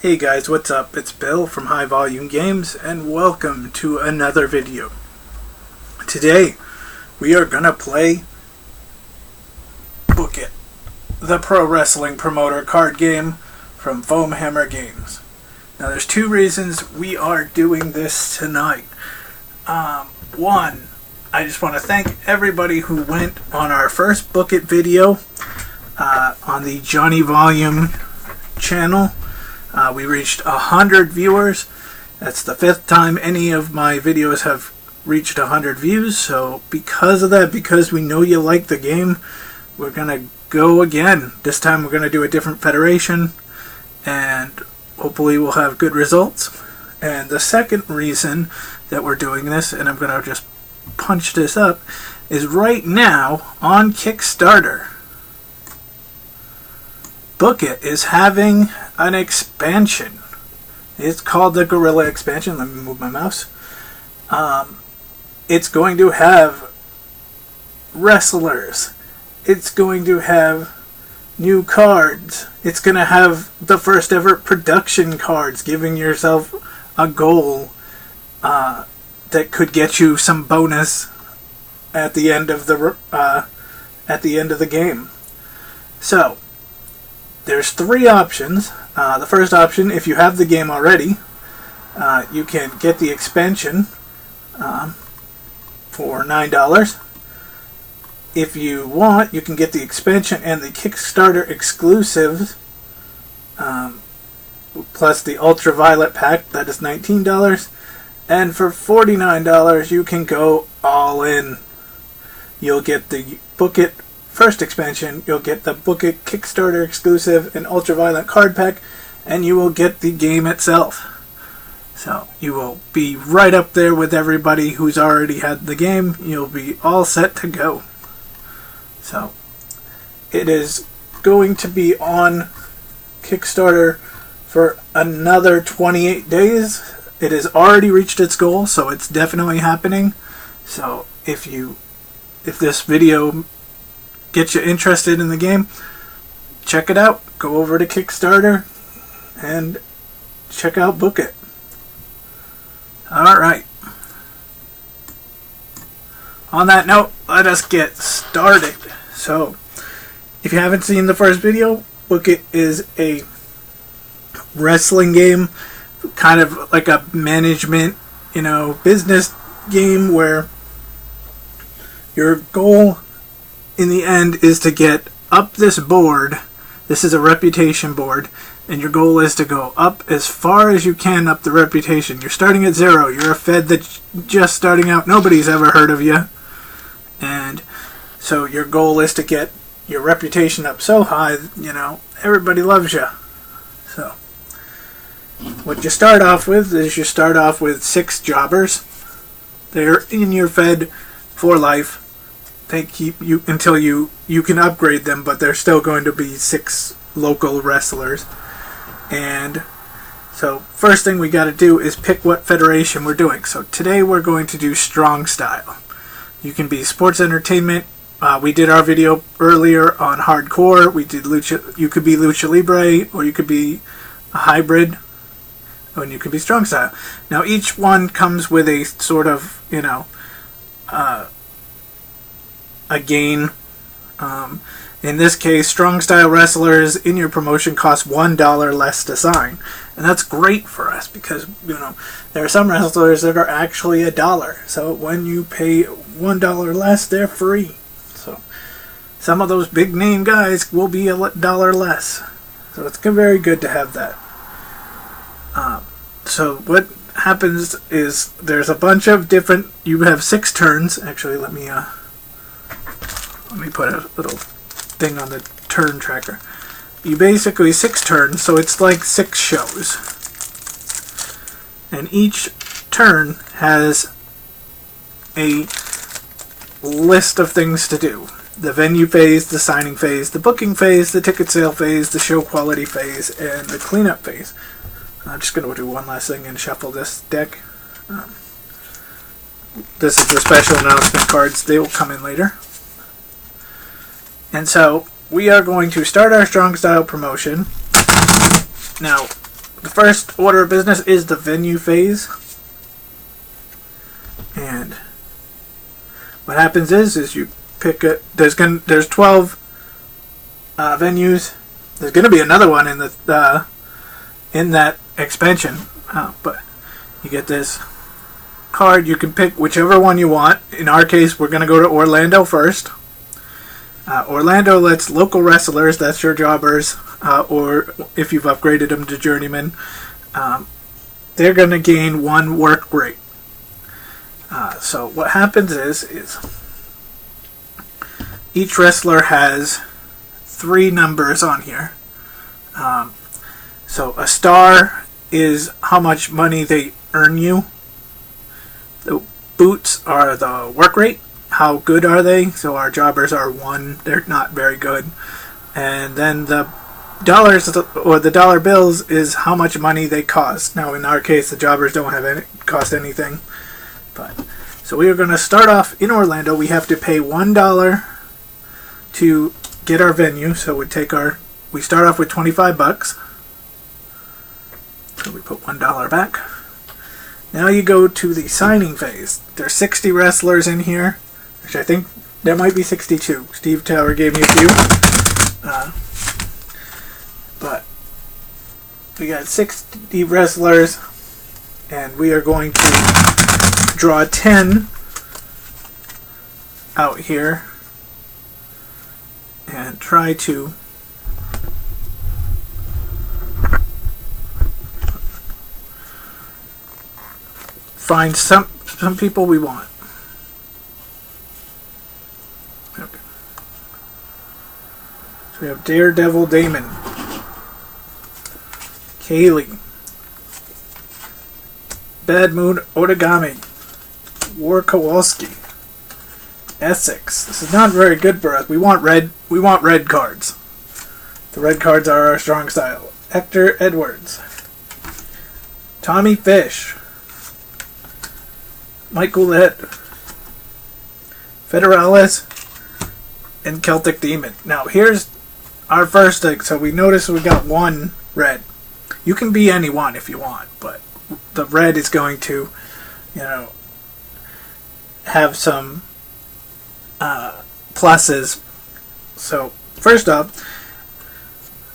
Hey guys, what's up? It's Bill from High Volume Games, and welcome to another video. Today, we are gonna play Book It, the pro wrestling promoter card game from Foamhammer Games. Now, there's two reasons we are doing this tonight. One, I just want to thank everybody who went on our first Book It video on the Johnny Volume channel. We reached 100 viewers. That's the 5th time any of my videos have reached 100 views. So because of that, because we know you like the game, we're going to go again. This time we're going to do a different federation, and hopefully we'll have good results. And the second reason that we're doing this, and I'm going to just punch this up, is right now on Kickstarter, Book It is having an expansion. It's called the Gorilla Expansion. Let me move my mouse. It's going to have wrestlers. It's going to have new cards. It's going to have the first ever production cards, giving yourself a goal that could get you some bonus at the end of the game. So there's 3 options. The first option, if you have the game already, you can get the expansion for $9. If you want, you can get the expansion and the Kickstarter exclusives, plus the Ultraviolet pack, that is $19. And for $49, you can go all in. You'll get the Book It first expansion, you'll get the Book It Kickstarter exclusive and Ultraviolet card pack, and you will get the game itself. So you will be right up there with everybody who's already had the game. You'll be all set to go. So it is going to be on Kickstarter for another 28 days. It has already reached its goal, so it's definitely happening. So if this video gets you interested in the game, check it out. Go over to Kickstarter and check out Book It. Alright. On that note, let us get started. So, if you haven't seen the first video, Book It is a wrestling game, kind of like a management, business game where your goal in the end is to get up this board. This is a reputation board, and your goal is to go up as far as you can up the reputation. You're starting at 0. You're a fed that's just starting out. Nobody's ever heard of you. And so your goal is to get your reputation up so high, everybody loves you. So what you start off with is you start off with 6 jobbers. They're in your fed for life. They keep you until you can upgrade them, but they're still going to be 6 local wrestlers. And so first thing we got to do is pick what federation we're doing. So today we're going to do Strong Style. You can be sports entertainment. We did our video earlier on hardcore. We did lucha. You could be lucha libre, or you could be a hybrid, and you could be Strong Style. Now each one comes with a sort of a gain. In this case, Strong Style wrestlers in your promotion cost $1 less to sign. And that's great for us because, there are some wrestlers that are actually $1. So when you pay $1 less, they're free. So some of those big name guys will be $1 less. So it's very good to have that. So what happens is there's a bunch of different, you have 6 turns. Actually, let me put a little thing on the turn tracker. You basically 6 turns, so it's like 6 shows. And each turn has a list of things to do. The venue phase, the signing phase, the booking phase, the ticket sale phase, the show quality phase, and the cleanup phase. I'm just going to do one last thing and shuffle this deck. This is the special announcement cards. They will come in later. And so we are going to start our Strong Style promotion. Now, the first order of business is the venue phase. And what happens is you pick a, there's 12 venues. There's going to be another one in the in that expansion, but you get this card. You can pick whichever one you want. In our case, we're going to go to Orlando first. Orlando lets local wrestlers, that's your jobbers, or if you've upgraded them to journeyman, they're going to gain 1 work rate. So what happens is each wrestler has 3 numbers on here. So a star is how much money they earn you. The boots are the work rate. How good are they? So our jobbers are 1. They're not very good. And then the dollars or the dollar bills is how much money they cost. Now in our case, the jobbers don't have cost anything. But so we are going to start off in Orlando. We have to pay $1 to get our venue. So we start off with $25. So we put $1 back. Now you go to the signing phase. There's 60 wrestlers in here. Which I think there might be 62. Steve Tower gave me a few. But we got 60 wrestlers, and we are going to draw 10 out here and try to find some people we want. Okay. So we have Daredevil Damon, Kaylee, Bad Moon Origami, War Kowalski, Essex. This is not very good for us. We want red cards. The red cards are our strong style. Hector Edwards, Tommy Fish, Mike Goulet, Federalis, and Celtic Demon. Now here's our first thing. So we notice we got 1 red. You can be any one if you want, but the red is going to, have some pluses. So first up,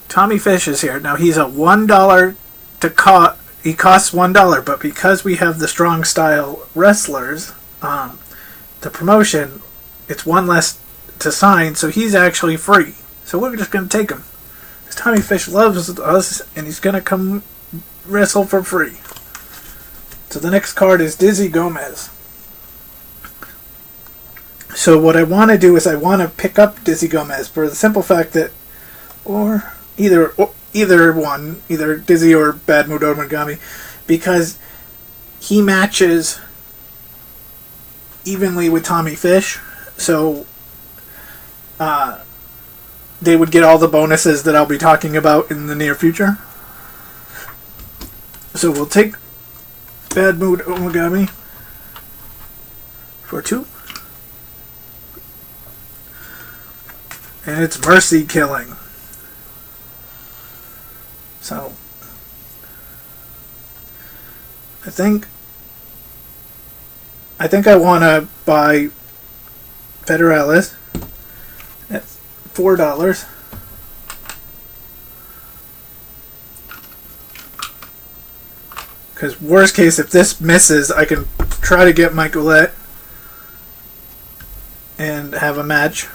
Tommy Fish is here. Now he's a $1 to he costs $1, but because we have the strong style wrestlers, the promotion, it's 1 less to sign, so he's actually free. So we're just going to take him. Because Tommy Fish loves us, and he's going to come wrestle for free. So the next card is Dizzy Gomez. So what I want to do is I want to pick up Dizzy Gomez for the simple fact that, or either one, either Dizzy or Bad Mood Origami, because he matches evenly with Tommy Fish, so they would get all the bonuses that I'll be talking about in the near future. So we'll take Bad Mood Origami for 2. And it's Mercy Killing. So I think I want to buy Federalis at $4. Because worst case, if this misses, I can try to get my Goulet and have a match.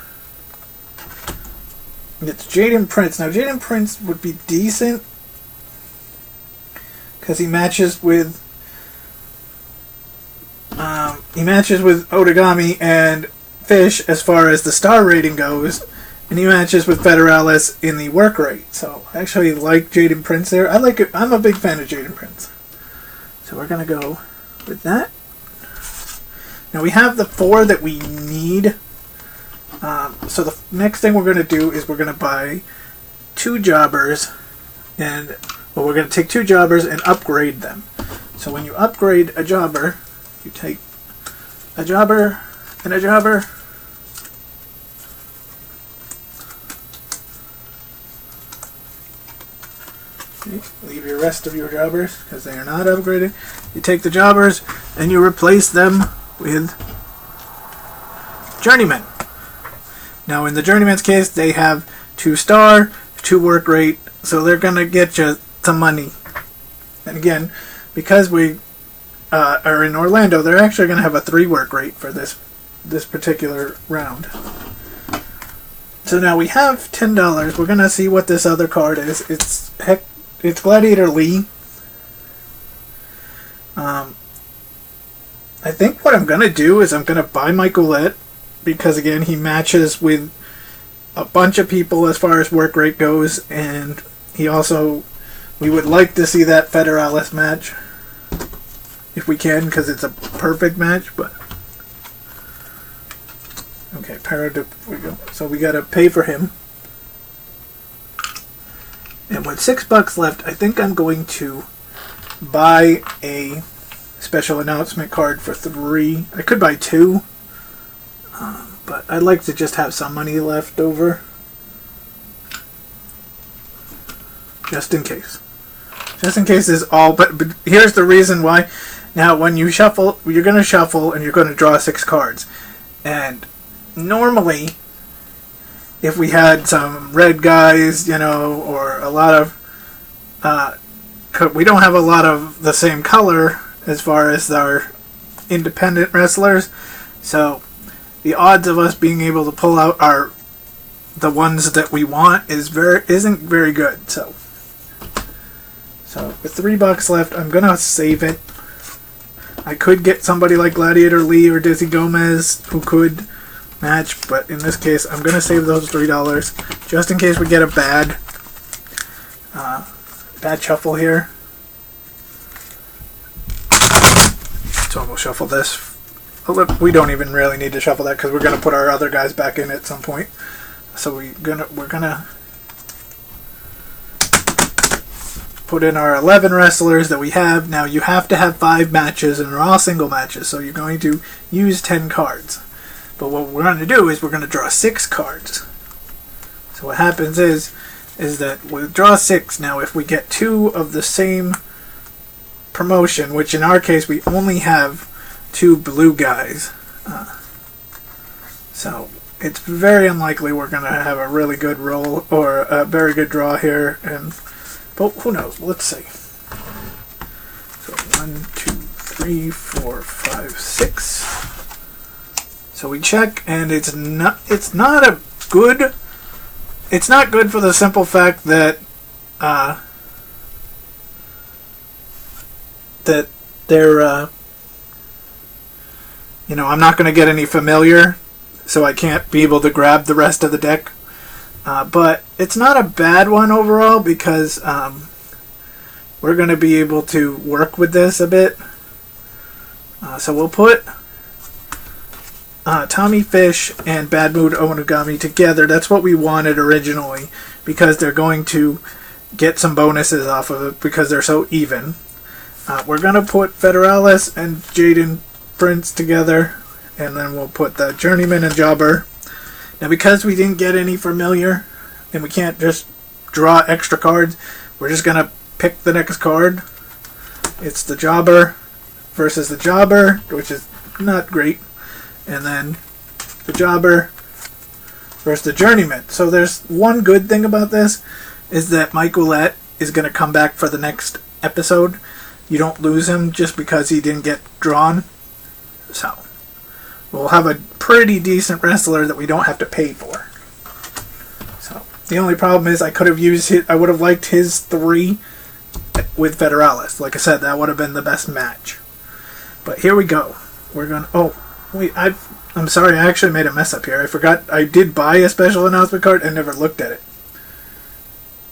It's Jaden Prince. Now Jaden Prince would be decent because he matches with Origami and Fish as far as the star rating goes, and he matches with Federalis in the work rate. So I actually like Jaden Prince there. I like it. I'm a big fan of Jaden Prince. So we're gonna go with that. Now we have the 4 that we need. So the next thing we're going to do is we're going to buy 2 jobbers, and we're going to take 2 jobbers and upgrade them. So when you upgrade a jobber, you take a jobber and a jobber, Okay, leave your rest of your jobbers because they are not upgraded. You take the jobbers and you replace them with journeymen. Now in the journeyman's case, they have 2-star, 2 work rate, so they're gonna get you some money. And again, because we are in Orlando, they're actually gonna have a 3 work rate for this particular round. So now we have $10. We're gonna see what this other card is. It's Gladiator Lee. I think what I'm gonna do is I'm gonna buy Michaelette, because again he matches with a bunch of people as far as work rate goes, and we would like to see that Federalis match if we can, because it's a perfect match. But okay, we go. So we gotta pay for him, and with $6 left, I think I'm going to buy a special announcement card for 3. I could buy 2. But I'd like to just have some money left over, just in case. Just in case is all. But here's the reason why. Now, when you shuffle, you're going to shuffle and you're going to draw 6 cards. And normally, if we had some red guys, or a lot of, we don't have a lot of the same color as far as our independent wrestlers, so the odds of us being able to pull out the ones that we want isn't very good. So with $3 left, I'm gonna save it. I could get somebody like Gladiator Lee or Dizzy Gomez who could match, but in this case, I'm gonna save those $3 just in case we get a bad shuffle here. So we'll shuffle this. We don't even really need to shuffle that because we're going to put our other guys back in at some point. So we're gonna put in our 11 wrestlers that we have. Now you have to have 5 matches, and they're all single matches, so you're going to use 10 cards. But what we're going to do is we're going to draw 6 cards. So what happens is that we'll draw 6. Now if we get 2 of the same promotion, which in our case we only have 2 blue guys, so it's very unlikely we're going to have a really good roll or a very good draw here, but who knows? Let's see. So 1, 2, 3, 4, 5, 6. So we check, and it's not good for the simple fact that they're I'm not going to get any familiar, so I can't be able to grab the rest of the deck. But it's not a bad one overall, because we're going to be able to work with this a bit. So we'll put Tommy Fish and Bad Mood Onigami together. That's what we wanted originally, because they're going to get some bonuses off of it because they're so even. We're going to put Federalis and Jaden Prince together, and then we'll put the Journeyman and Jobber. Now because we didn't get any familiar, and we can't just draw extra cards, we're just going to pick the next card. It's the Jobber versus the Jobber, which is not great. And then the Jobber versus the Journeyman. So there's one good thing about this, is that Michaelette is going to come back for the next episode. You don't lose him just because he didn't get drawn. So we'll have a pretty decent wrestler that we don't have to pay for. So the only problem is I would have liked his 3 with Federalis. Like I said, that would have been the best match. But here we go. We're going to... Oh, wait, I'm sorry, I actually made a mess up here. I forgot I did buy a special announcement card and never looked at it.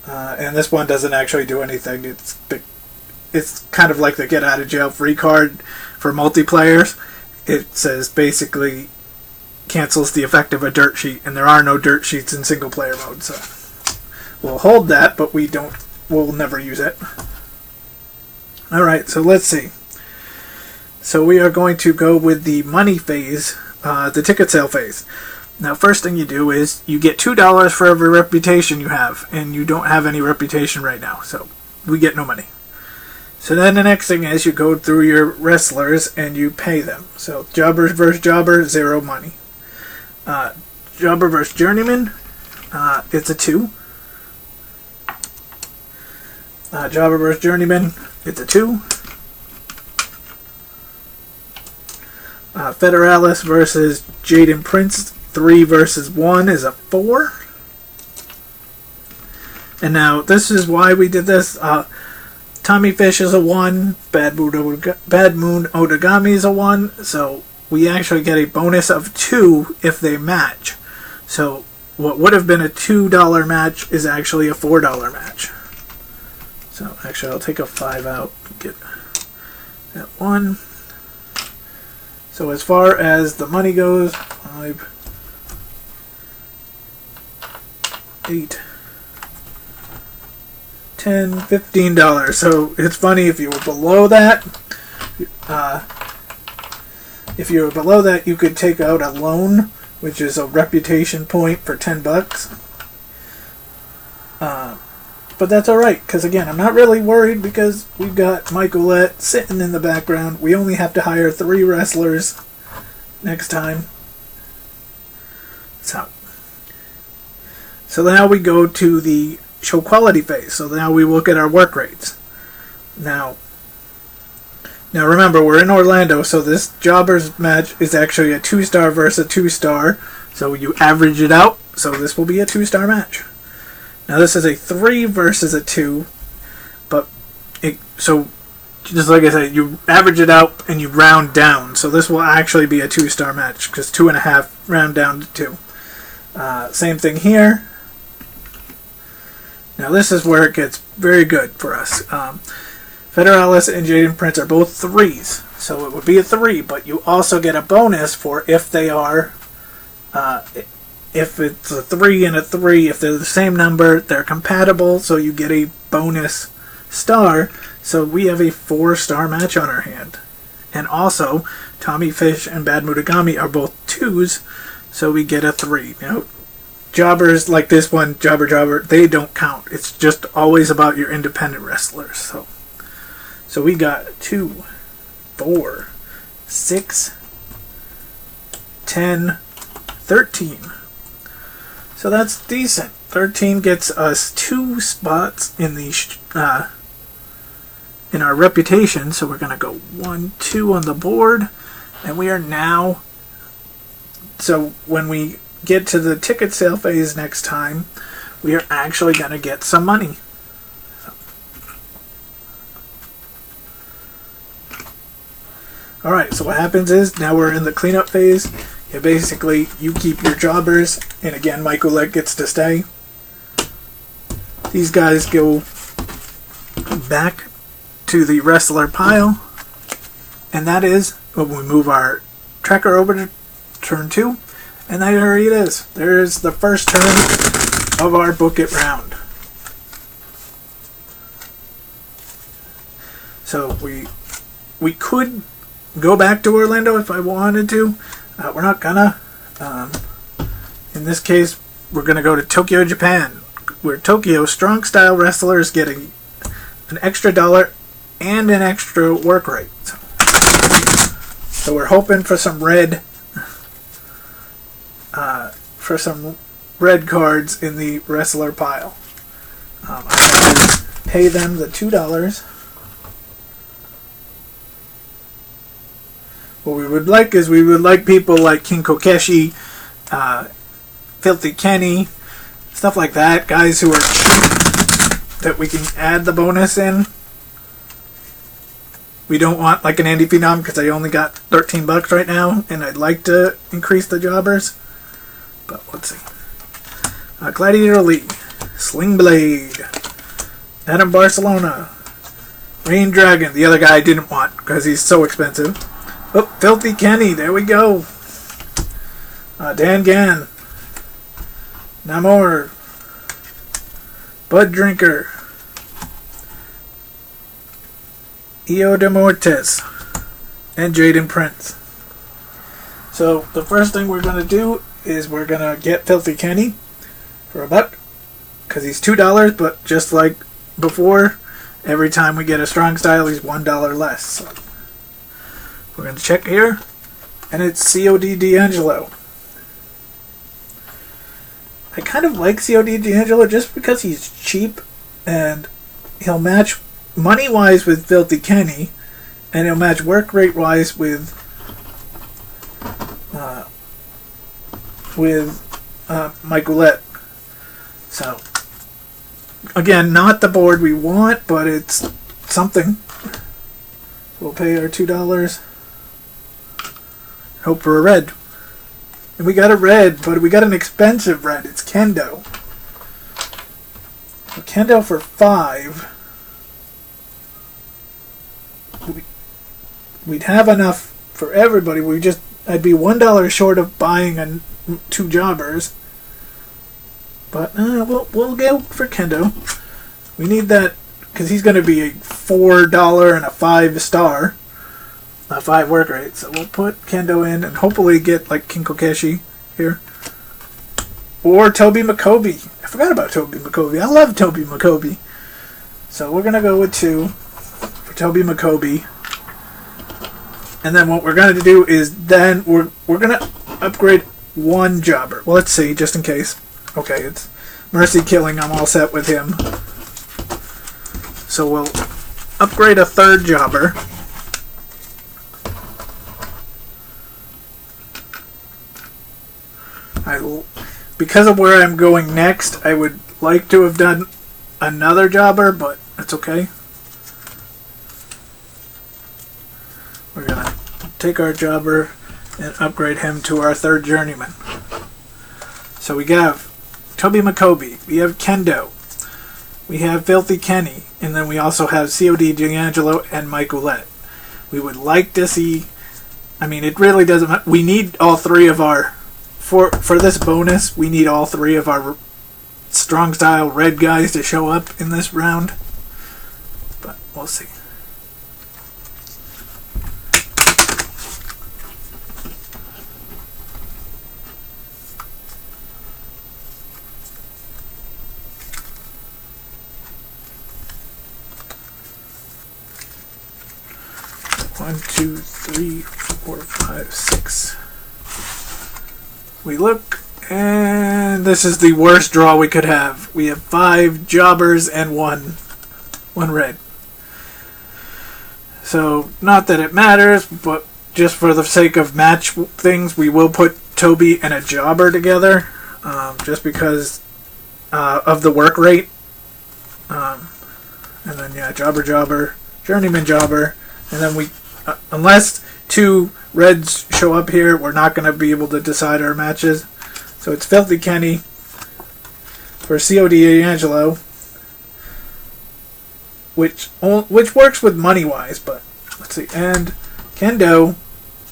And this one doesn't actually do anything. It's kind of like the get out of jail free card for multiplayers. It says basically cancels the effect of a dirt sheet, and there are no dirt sheets in single player mode, so we'll hold that, but we'll never use it. Alright, so let's see. So we are going to go with the money phase, the ticket sale phase. Now, first thing you do is you get $2 for every reputation you have, and you don't have any reputation right now. So we get no money. So then the next thing is you go through your wrestlers and you pay them. So Jobber versus Jobber, 0 money. Jobber versus Journeyman, it's a 2. Jobber versus Journeyman, it's a 2. Federalis versus Jaden Prince, 3 versus 1 is a 4. And now this is why we did this. Tommy Fish is a 1. Bad Moon Odagami is a 1. So we actually get a bonus of 2 if they match. So what would have been a $2 match is actually a $4 match. So actually I'll take a 5 out and get that 1. So as far as the money goes, 5, 8, $10, $15. So it's funny, if you were below that, you could take out a loan, which is a reputation point for $10. But that's alright, because again, I'm not really worried because we've got Michaelette sitting in the background. We only have to hire 3 wrestlers next time. So now we go to the show quality phase. So now we look at our work rates. Now remember, we're in Orlando, so this Jobbers match is actually a 2-star versus a 2-star. So you average it out, so this will be a 2-star match. Now this is a 3 versus a 2, so just like I said, you average it out and you round down. So this will actually be a 2-star match because 2.5 round down to 2. Same thing here. Now this is where it gets very good for us. Federalis and Jaden Prince are both 3s, so it would be a 3, but you also get a bonus for if they are. If it's a 3 and a 3, if they're the same number, they're compatible, so you get a bonus star. So we have a 4-star match on our hand. And also, Tommy Fish and Bad Mutagami are both 2s, so we get a 3. Now, jobbers like this one, Jobber, they don't count. It's just always about your independent wrestlers. So we got 2, 4, 6, 10, 13. So that's decent. 13 gets us 2 spots in the in our reputation. So we're going to go 1, 2 on the board, and we are now. So when we get to the ticket sale phase next time, we are actually going to get some money. Alright, so what happens is now we're in the cleanup phase. Basically, you keep your jobbers, and again, Michaelette gets to stay. These guys go back to the wrestler pile, and that is when we move our tracker over to turn 2, and there it is. There's the first turn of our Book It round. So we could go back to Orlando if I wanted to. We're not gonna. In this case, we're gonna go to Tokyo, Japan, where Tokyo strong style wrestlers get an extra $1 and an extra work rate. So we're hoping for some red, cards in the wrestler pile. I'm gonna pay them the $2. What we would like is people like King Kokeshi, Filthy Kenny, stuff like that, guys who are that we can add the bonus in. We don't want like an Andy Phenom because I only got $13 right now, and I'd like to increase the jobbers. But let's see. Gladiator Lee, Sling Blade, Adam Barcelona, Rain Dragon. The other guy I didn't want because he's so expensive. Oh, Filthy Kenny, there we go. Dan Gann, Namor, Bud Drinker, Io de Mortis, and Jaden Prince. So the first thing we're going to do is we're going to get Filthy Kenny for $1, because he's $2, but just like before, every time we get a strong style, he's $1 less. So we're going to check here, and it's COD D'Angelo. I kind of like COD D'Angelo just because he's cheap, and he'll match money-wise with Filthy Kenny, and he'll match work rate-wise with Mike Ouellette. So, again, not the board we want, but it's something. We'll pay our $2. Hope for a red. And we got a red, but we got an expensive red. It's Kendo. So Kendo for $5. We'd have enough for everybody. I'd be $1 short of buying 2 jobbers. But we'll go for Kendo. We need that because he's going to be a $4 and a 5-star, a 5 work rate. So we'll put Kendo in and hopefully get like King Kokeshi here, or Toby Makobi. I forgot about Toby Makobi. I love Toby Makobi. So we're gonna go with 2 for Toby Makobi. And then what we're going to do is then we're going to upgrade 1 jobber. Well, let's see, just in case. Okay, it's Mercy Killing. I'm all set with him. So we'll upgrade a 3rd jobber. Because of where I'm going next, I would like to have done another jobber, but that's okay. We're going to take our jobber and upgrade him to our 3rd journeyman. So we have Toby Makobi, we have Kendo, we have Filthy Kenny, and then we also have COD D'Angelo and Mike Ouellette. We would like to see, I mean, it really doesn't matter. We need all 3 of our, for this bonus, we need all 3 of our strong style red guys to show up in this round. But we'll see. One, two, three, four, five, 6. We look, and this is the worst draw we could have. We have 5 jobbers and one red. So, not that it matters, but just for the sake of match things, we will put Toby and a jobber together, just because of the work rate. And then, yeah, jobber, journeyman jobber, and then we, unless 2 reds show up here, we're not going to be able to decide our matches. So it's Filthy Kenny for COD D'Angelo, which works with money-wise, but let's see. And Kendo,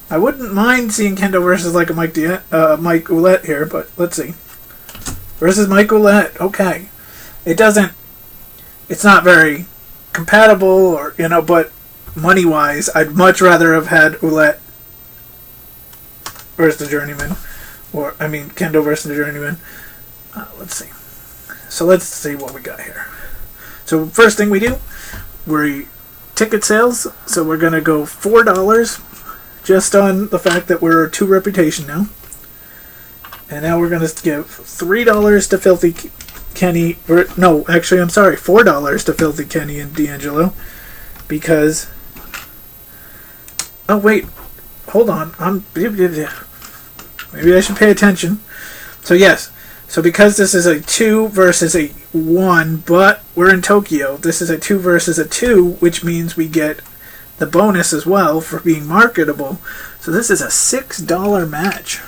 I wouldn't mind seeing Kendo versus like a Mike Ouellette here, but let's see. Versus Mike Ouellette, okay. It's not very compatible, or, but money-wise, I'd much rather have had Ouellette versus the Journeyman. Kendo versus the Journeyman. Let's see. So let's see what we got here. So first thing we do, we're ticket sales. So we're going to go $4 just on the fact that we're 2 reputation now. And now we're going to give $3 to Filthy Kenny. No, actually, I'm sorry, $4 to Filthy Kenny and D'Angelo. Because... Oh, wait. Hold on. Maybe I should pay attention. So, yes. So, because this is a 2 versus a 1, but we're in Tokyo, this is a 2 versus a 2, which means we get the bonus as well for being marketable. So, this is a $6 match.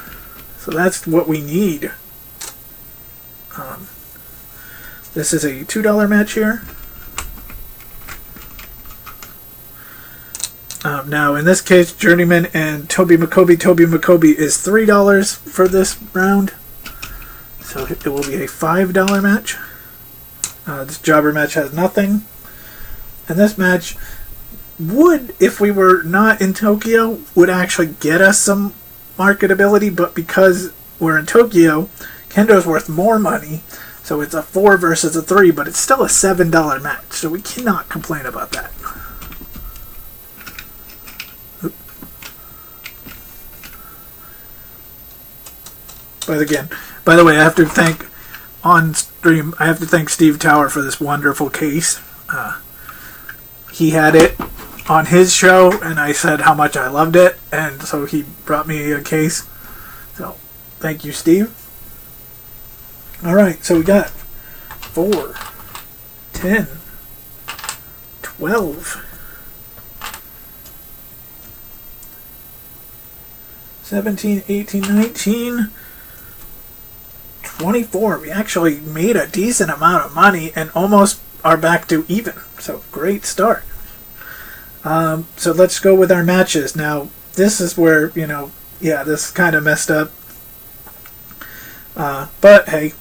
So, that's what we need. This is a $2 match here. Now, in this case, Journeyman and Toby Makobi is $3 for this round. So it will be a $5 match. This jobber match has nothing. And this match would, if we were not in Tokyo, would actually get us some marketability. But because we're in Tokyo, Kendo's worth more money. So it's a 4 versus a 3, but it's still a $7 match. So we cannot complain about that. But again, by the way, I have to thank on stream. I have to thank Steve Tower for this wonderful case. He had it on his show, and I said how much I loved it, and so he brought me a case. So, thank you, Steve. Alright, so we got 4, 10, 12, 17, 18, 19, 24. We actually made a decent amount of money and almost are back to even. So, great start. So let's go with our matches. Now, this is where, this kind of messed up. But, hey,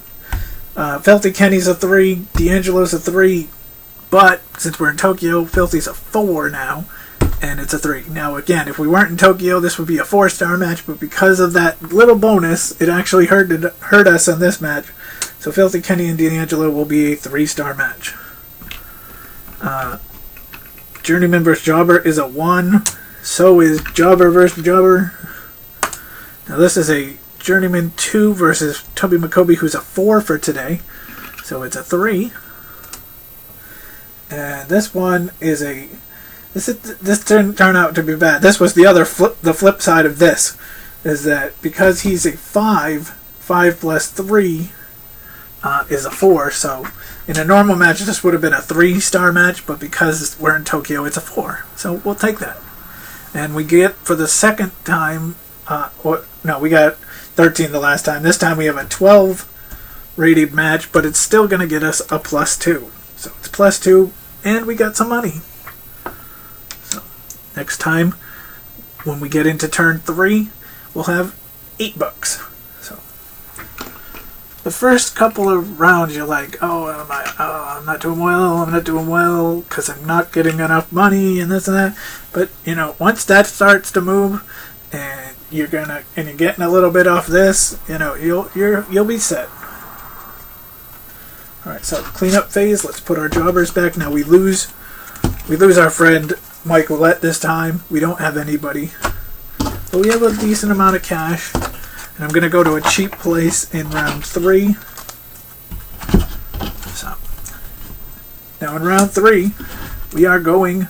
Filthy Kenny's a 3, D'Angelo's a 3, but since we're in Tokyo, Filthy's a 4 now, and it's a 3. Now, again, if we weren't in Tokyo, this would be a 4-star match, but because of that little bonus, it actually hurt us in this match. So Filthy Kenny and D'Angelo will be a 3-star match. Journeyman vs. Jobber is a 1. So is Jobber vs. Jobber. Now this is a Journeyman 2 versus Toby McCoby, who's a 4 for today. So it's a 3. And this one is a... This turned out to be bad. This was the flip side of this. Is that because he's a 5, 5 plus 3 is a 4. So in a normal match, this would have been a 3-star match, but because we're in Tokyo, it's a 4. So we'll take that. And we get, for the second time, we got 13 the last time. This time we have a 12 rated match, but it's still going to get us a +2. So it's +2, and we got some money. So next time, when we get into turn 3, we'll have $8. So the first couple of rounds, you're like, I'm not doing well, because I'm not getting enough money, and this and that. But, once that starts to move, and you're getting a little bit off this, you'll be set. Alright, so cleanup phase, let's put our jobbers back. Now we lose our friend Mike Willette this time. We don't have anybody. But we have a decent amount of cash. And I'm going to go to a cheap place in round 3. So, now in round 3, we are going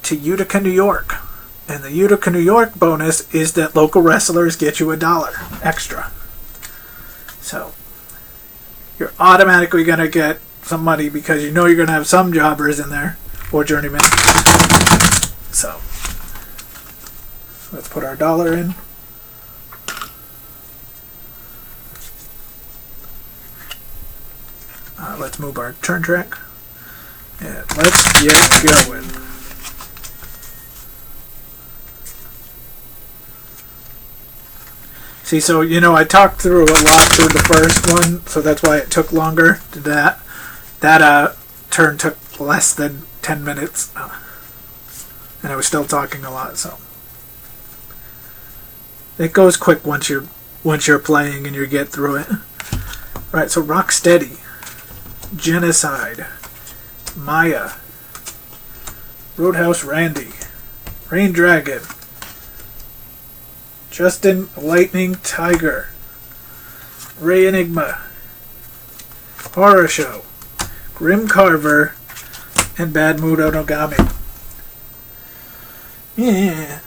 to Utica, New York. And the Utica, New York bonus is that local wrestlers get you $1 extra. So, you're automatically going to get some money because you're going to have some jobbers in there, or journeymen. So, let's put our $1 in. Let's move our turn track. And let's get going. See, so, I talked through a lot through the first one, so that's why it took longer to that. That turn took less than 10 minutes. And I was still talking a lot, so. It goes quick once you're playing and you get through it. Right, so Rocksteady, Genocide, Maya, Roadhouse Randy, Rain Dragon, Justin Lightning Tiger, Ray Enigma, Horror Show, Grim Carver, and Bad Mood Onogami. Yeah.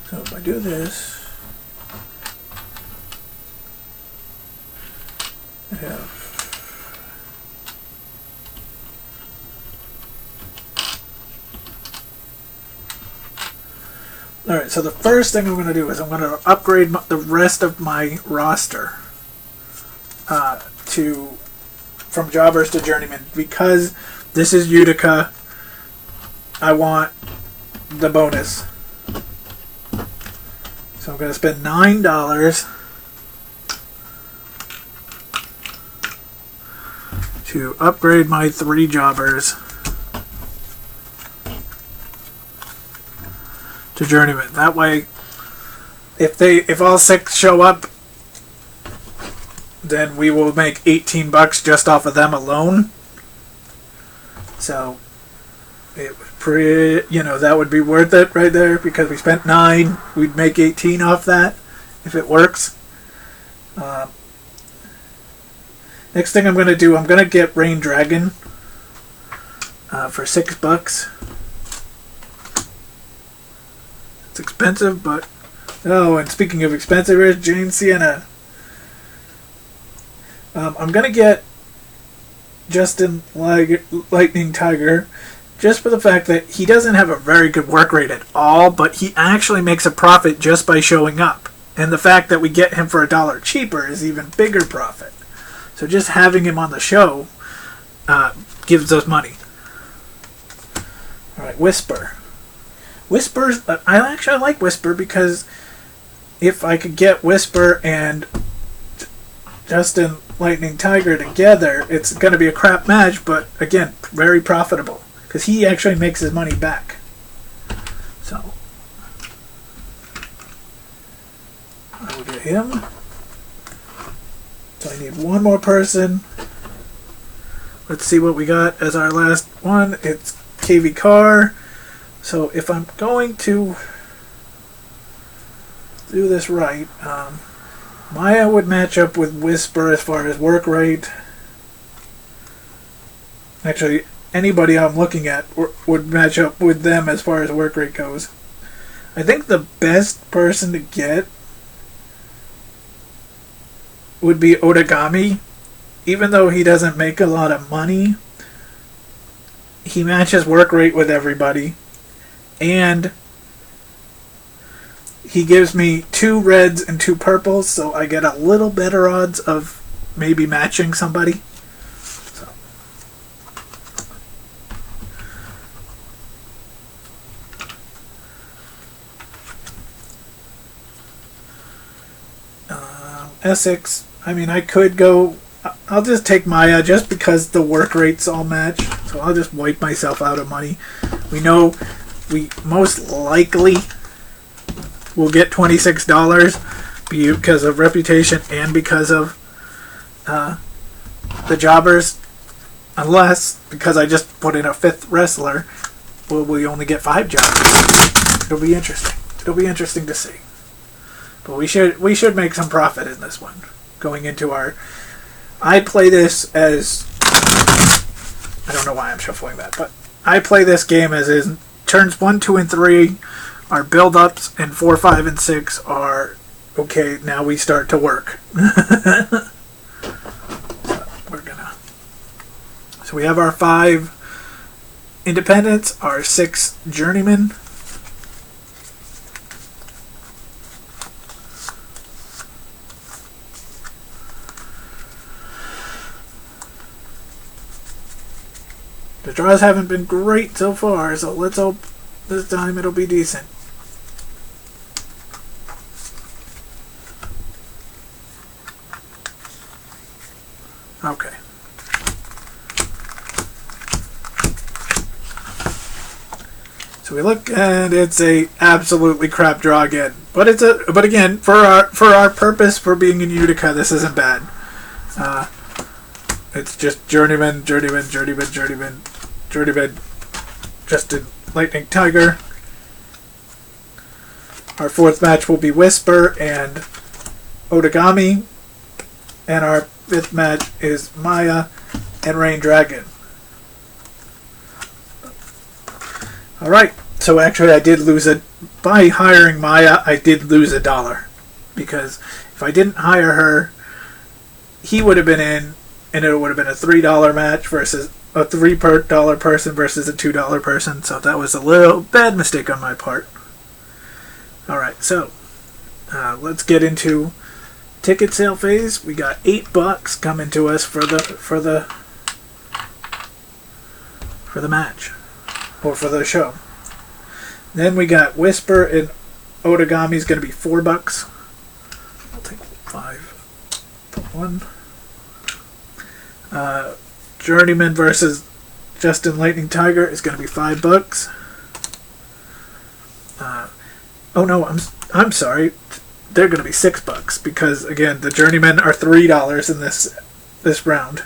So if I do this, I have alright, so the first thing I'm going to do is I'm going to upgrade the rest of my roster from jobbers to journeyman. Because this is Utica, I want the bonus. So I'm going to spend $9 to upgrade my 3 jobbers the Journeyman. That way, if all 6 show up, then we will make $18 just off of them alone. So it was pretty, that would be worth it right there, because we spent 9, we'd make 18 off that if it works. Next thing I'm going to do, I'm going to get Rain Dragon for $6. It's expensive, but... Oh, and speaking of expensive, here's Jane Sienna. I'm going to get Justin Lightning Tiger just for the fact that he doesn't have a very good work rate at all, but he actually makes a profit just by showing up. And the fact that we get him for $1 cheaper is even bigger profit. So just having him on the show gives us money. Alright, Whisper. Whisper's... I actually like Whisper because if I could get Whisper and Justin Lightning Tiger together, it's going to be a crap match, but again, very profitable. Because he actually makes his money back. So, I will get him. So I need one more person. Let's see what we got as our last one. It's KV Carr. So if I'm going to do this right, Maya would match up with Whisper as far as work rate. Actually, anybody I'm looking at would match up with them as far as work rate goes. I think the best person to get would be Otagami. Even though he doesn't make a lot of money, he matches work rate with everybody. And he gives me 2 reds and 2 purples, so I get a little better odds of maybe matching somebody. So. Essex, I mean, I could go... I'll just take Maya just because the work rates all match. So I'll just wipe myself out of money. We know we most likely will get $26 because of reputation and because of the jobbers. Unless, because I just put in a 5th wrestler, will we only get 5 jobbers. It'll be interesting. It'll be interesting to see. But we should make some profit in this one. Going into our... I play this as... I don't know why I'm shuffling that, but I play this game as is. Turns 1, 2, and 3 are build-ups, and 4, 5, and 6 are, okay, now we start to work. So we have our 5 independents, our 6 journeymen. The draws haven't been great so far, so let's hope this time it'll be decent. Okay. So we look, and it's a absolutely crap draw again. But again, for our purpose for being in Utica, this isn't bad. It's just journeyman, Justin Lightning Tiger. Our 4th match will be Whisper and Otagami. And our 5th match is Maya and Rain Dragon. Alright, so actually I did lose by hiring Maya, I did lose $1. Because if I didn't hire her, he would have been in, and it would have been a $3 match versus a $3 person versus a $2 person. So that was a little bad mistake on my part. Alright, so let's get into ticket sale phase. We got $8 coming to us for the match, or for the show. Then we got Whisper and Otagami is going to be $4. I'll take 5. Put 1. Journeyman versus Justin Lightning Tiger is going to be $5. Oh no, I'm sorry. They're going to be $6 because again, the journeymen are $3 in this round.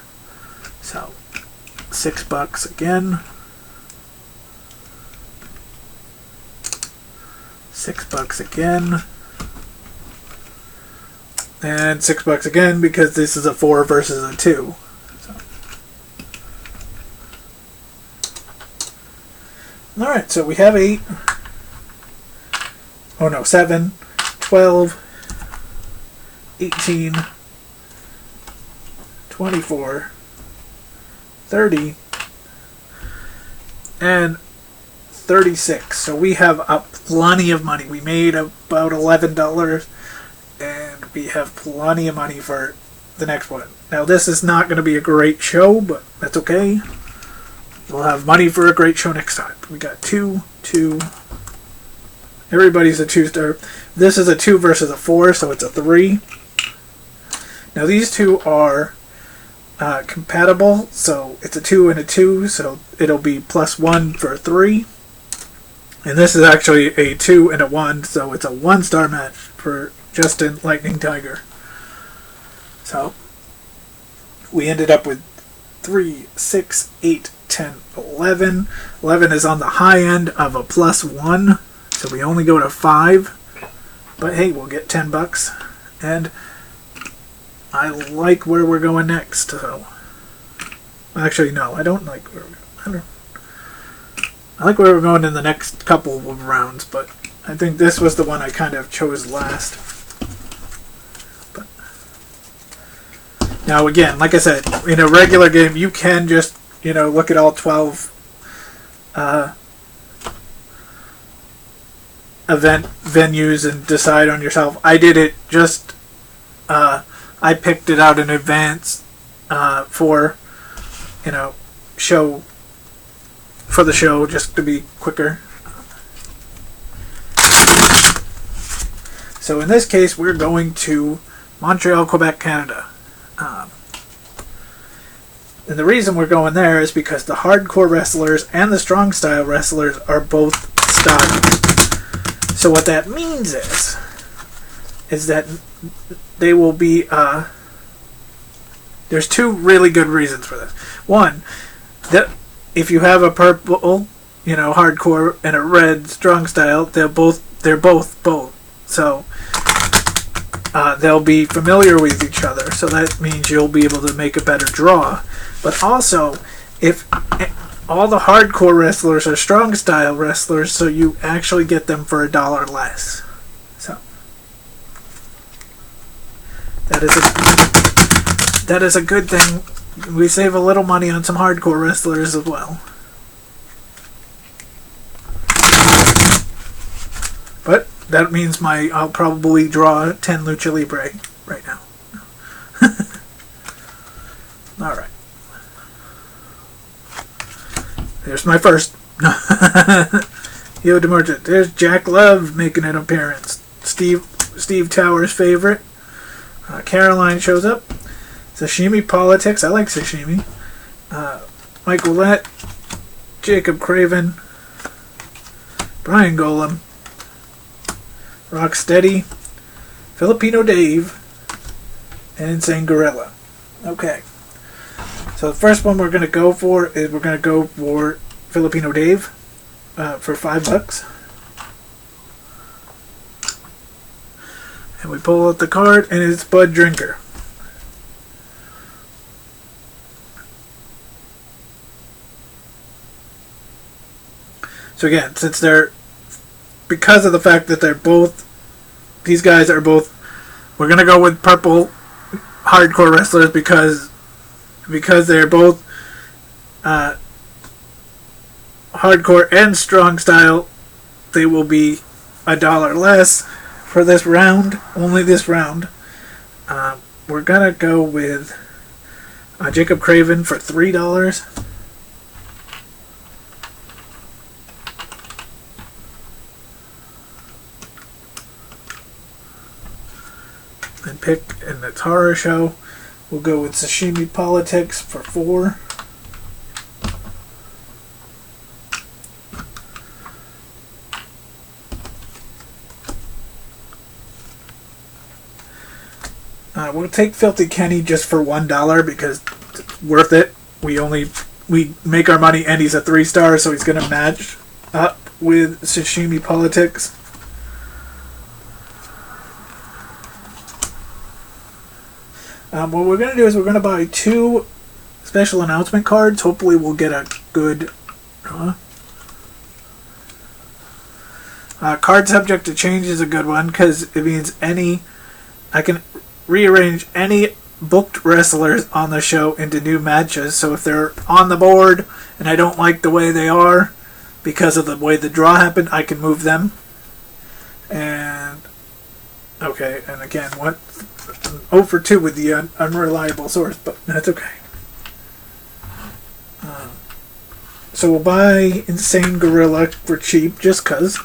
So $6 again. $6 again. And $6 again because this is a 4 versus a 2. So. Alright, so we have 8. Oh no, 7, 12, 18, 24, 30, and 36. So we have plenty of money. We made about $11, and we have plenty of money for the next one. Now this is not going to be a great show, but that's okay. We'll have money for a great show next time. We got 2, 2. Everybody's a 2-star. This is a 2 versus a 4, so it's a 3. Now these two are compatible, so it's a 2 and a 2, so it'll be +1 for a 3. And this is actually a 2 and a 1, so it's a 1-star match for Justin Lightning Tiger. So we ended up with 3, 6, 8, 10, 11. 11 is on the high end of a +1, so we only go to 5. But hey, we'll get $10, and I like where we're going next. So actually, no, I don't like where we're going. I like where we're going in the next couple of rounds, but I think this was the one I kind of chose last. But now again, like I said, in a regular game, you can just, look at all 12 event venues and decide on yourself. I did it just, I picked it out in advance for the show, just to be quicker. So in this case, we're going to Montreal, Quebec, Canada. And the reason we're going there is because the hardcore wrestlers and the strong style wrestlers are both stocked. So what that means is that they will be, there's 2 really good reasons for this. One, that if you have a purple, hardcore and a red strong style, they're both. So they'll be familiar with each other. So that means you'll be able to make a better draw. But also, if all the hardcore wrestlers are strong style wrestlers, so you actually get them for $1 less. So that is a good thing. We save a little money on some hardcore wrestlers as well. But that means I'll probably draw 10 Lucha Libre right now. Alright. There's my first. Yo, DeMartin. There's Jack Love making an appearance. Steve Towers' favorite. Caroline shows up. Sashimi Politics. I like sashimi. Mike Willett. Jacob Craven. Brian Golem. Rocksteady. Filipino Dave. And Insane Gorilla. Okay. So the first one we're going to go for is Filipino Dave for $5. And we pull out the card, and it's Bud Drinker. So again, because of the fact that these guys are both, we're going to go with purple hardcore wrestlers because they're both hardcore and strong style. They will be $1 less for this round, only this round. We're going to go with Jacob Craven for $3. And pick in the horror show. We'll go with Sashimi Politics for $4. We'll take Filthy Kenny just for $1 because it's worth it. We make our money, and he's a 3-star, so he's going to match up with Sashimi Politics. What we're going to do is we're going to buy 2 special announcement cards. Hopefully we'll get a good... card subject to change is a good one because it means I can rearrange any booked wrestlers on the show into new matches. So if they're on the board and I don't like the way they are because of the way the draw happened, I can move them. And okay, and again, 0 for 2 with the unreliable source, but that's okay. So we'll buy Insane Gorilla for cheap just cause.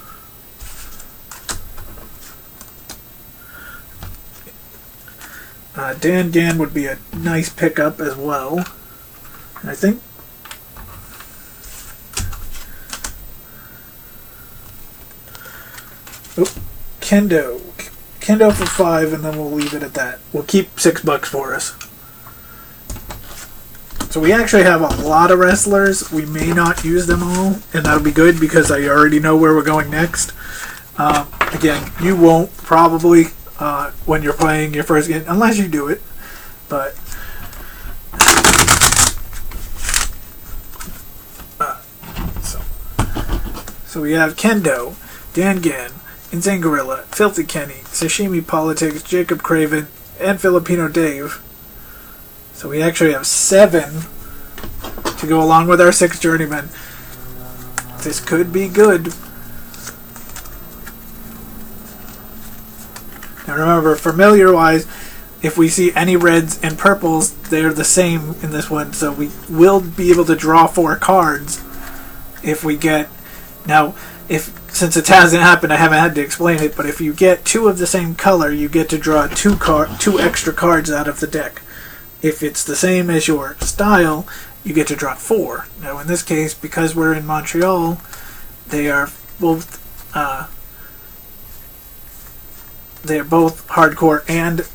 Dan Gann would be a nice pickup as well. And I think Kendo for 5, and then we'll leave it at that. We'll keep $6 for us. So we actually have a lot of wrestlers. We may not use them all, and that'll be good because I already know where we're going next. Again, you won't probably when you're playing your first game, unless you do it. But so we have Kendo, Dan Gann, Insane Gorilla, Filthy Kenny, Sashimi Politics, Jacob Craven, and Filipino Dave. So we actually have 7 to go along with our 6 journeymen. This could be good. Now remember, familiar-wise, if we see any reds and purples, they're the same in this one. So we will be able to draw 4 cards if we get... Now, since it hasn't happened, I haven't had to explain it, but if you get 2 of the same color, you get to draw 2 extra cards out of the deck. If it's the same as your style, you get to draw 4. Now in this case, because we're in Montreal, they are both hardcore and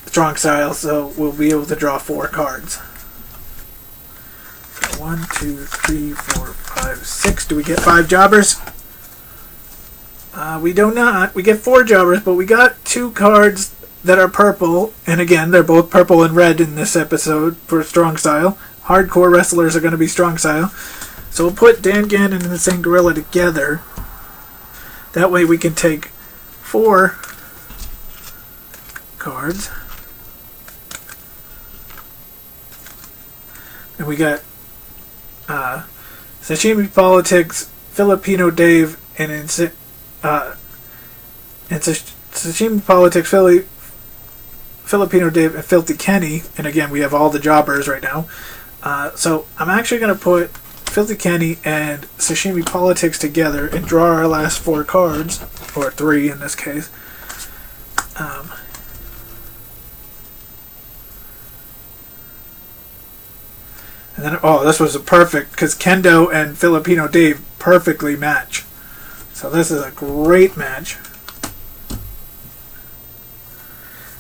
strong style, so we'll be able to draw 4 cards. So 1, 2, 3, 4, 5, 6. Do we get 5 jobbers? We do not. We get 4 jobbers, but we got 2 cards that are purple, and again, they're both purple and red in this episode for strong style. Hardcore wrestlers are going to be strong style. So we'll put Dan Gann and Insane Gorilla together. That way we can take 4 cards. And we got Sashimi Politics, Filipino Dave, and Sashimi Politics, Filipino Dave, and Filthy Kenny. And again, we have all the jobbers right now. So I'm actually going to put Filthy Kenny and Sashimi Politics together and draw our last 4 cards, or 3 in this case. And then, this was a perfect, because Kendo and Filipino Dave perfectly match. So this is a great match.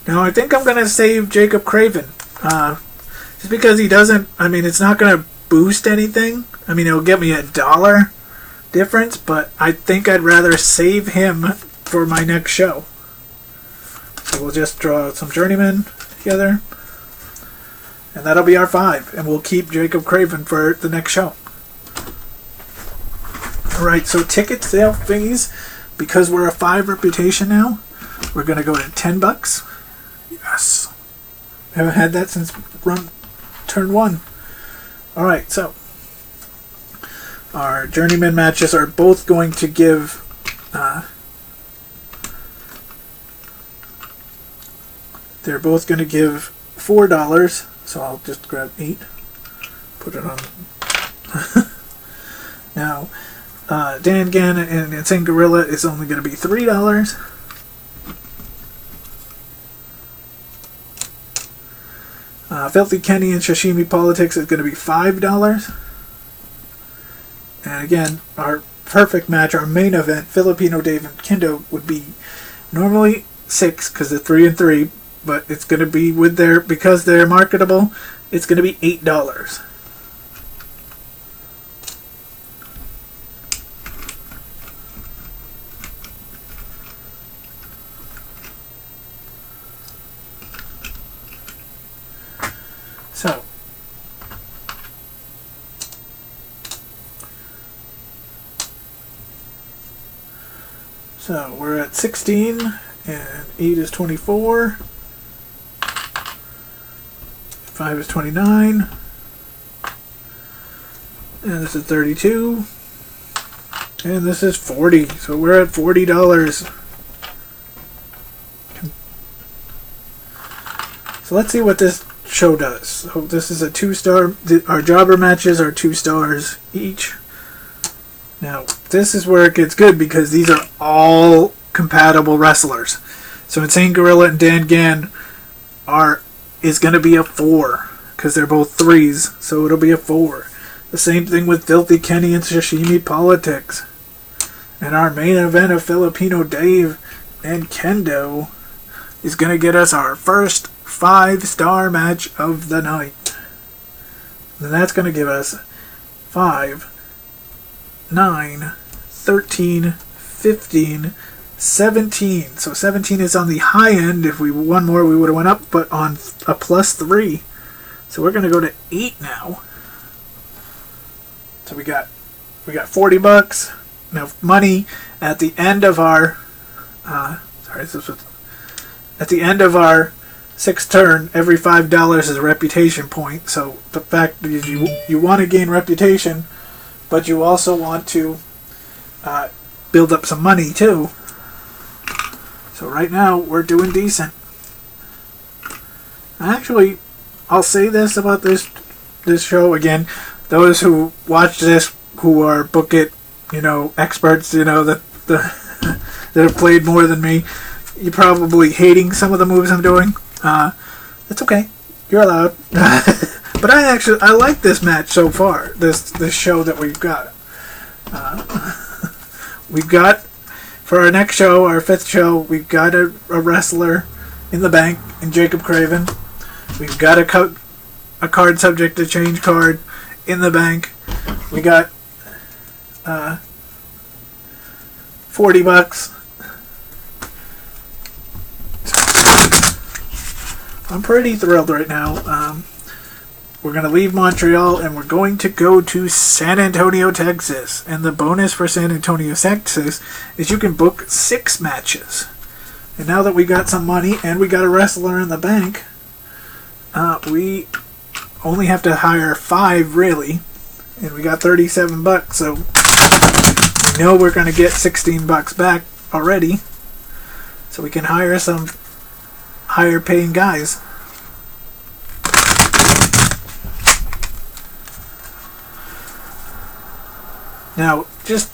Now I think I'm going to save Jacob Craven. Just because he doesn't, it's not going to boost anything. It'll get me $1 difference, but I think I'd rather save him for my next show. So we'll just draw some journeymen together. And that'll be our 5. And we'll keep Jacob Craven for the next show. Alright, so ticket sale fees, because we're a 5 reputation now, we're going to go to $10. Yes. I haven't had that since turn 1. Alright, so our journeyman matches are both going to give they're both going to give $4. So I'll just grab 8, put it on. Now, Dan Gann and Insane Gorilla is only going to be $3. Filthy Kenny and Sashimi Politics is going to be $5. And again, our perfect match, our main event, Filipino Dave and Kendo, would be normally 6 because they're 3 and 3, but it's going to be with their, because they're marketable, it's going to be $8. So we're at 16, and 8 is 24, 5 is 29, and this is 32, and this is 40. So we're at $40. So let's see what this show does. So this is a 2-star. Our jobber matches are 2 stars each. Now, this is where it gets good because these are all compatible wrestlers. So Insane Gorilla and Dan Gann is going to be a 4 because they're both 3s, so it'll be a 4. The same thing with Filthy Kenny and Sashimi Politics. And our main event of Filipino Dave and Kendo is going to get us our first 5-star match of the night. And that's going to give us 5, 9, 13, 15, 17. So 17 is on the high end. If we won more, we would have went up, but on a +3. So we're going to go to 8 now. So we got $40 now money at the end of our at the end of our 6th turn. Every $5 is a reputation point. So the fact that you want to gain reputation, but you also want to build up some money too. So right now we're doing decent. Actually, I'll say this about this show again. Those who watch this, who are book it, experts, that have played more than me, you're probably hating some of the moves I'm doing. That's okay. You're allowed. But I like this match so far. This show that we've got. We've got, for our next show, our 5th show, we've got a wrestler in the bank in Jacob Craven. We've got a card subject to change card in the bank. We got $40. I'm pretty thrilled right now. We're going to leave Montreal and we're going to go to San Antonio, Texas. And the bonus for San Antonio, Texas is you can book 6 matches. And now that we got some money and we got a wrestler in the bank, we only have to hire 5 really. And we got $37, so we know we're going to get $16 back already. So we can hire some higher paying guys. Now, just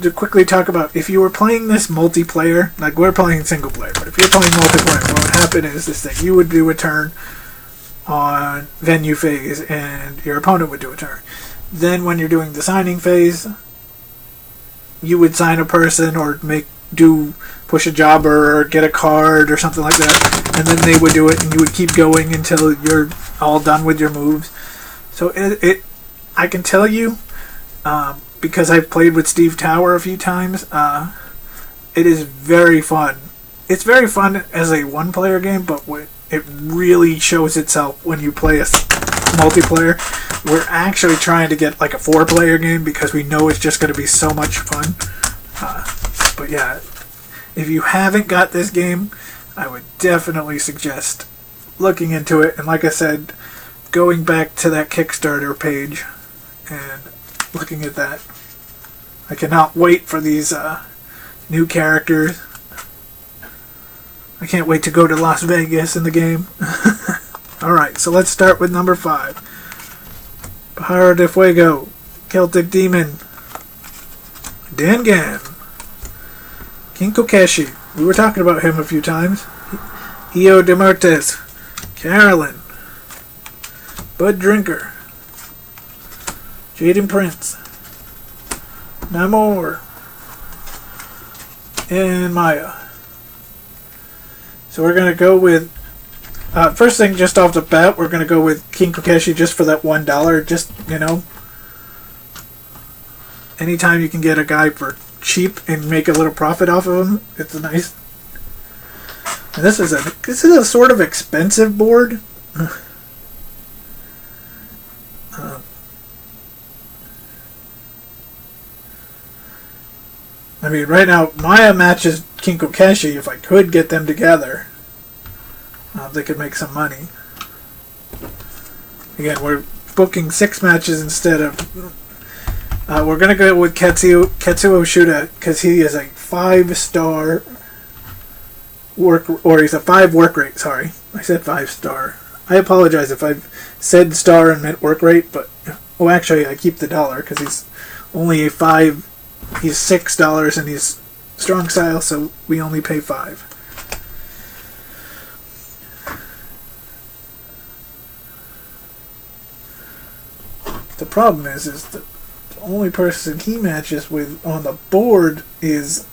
to quickly talk about, if you were playing this multiplayer, like we're playing single player, but if you're playing multiplayer, what would happen is that you would do a turn on venue phase and your opponent would do a turn. Then when you're doing the signing phase, you would sign a person or push a jobber or get a card or something like that, and then they would do it and you would keep going until you're all done with your moves. So I can tell you, because I've played with Steve Tower a few times, it is very fun. It's very fun as a one-player game, but it really shows itself when you play a multiplayer. We're actually trying to get like a 4-player game because we know it's just going to be so much fun. But yeah, if you haven't got this game, I would definitely suggest looking into it. And like I said, going back to that Kickstarter page and looking at that. I cannot wait for these new characters. I can't wait to go to Las Vegas in the game. Alright, so let's start with number 5. Pájaro de Fuego, Celtic Demon, Dan Gann, King Kokeshi. We were talking about him a few times. Io DeMartes, Carolyn, Bud Drinker, Jaden Prince, Namor, and Maya. So we're going to go with, first thing just off the bat, we're going to go with King Kokeshi just for that $1. Just, you know, anytime you can get a guy for cheap and make a little profit off of him, it's nice. And this is a sort of expensive board. I mean, right now, Maya matches King Kokeshi. If I could get them together, they could make some money. Again, we're booking 6 matches instead of... we're going to go with Ketsuo Shuda, because he is a 5-star work... Or he's a 5 work rate, sorry. I said 5-star. I apologize if I've said star and meant work rate, but... Oh, actually, I keep the dollar, because he's only a 5... He's $6 and he's strong style, so we only pay 5. The problem is that the only person he matches with on the board is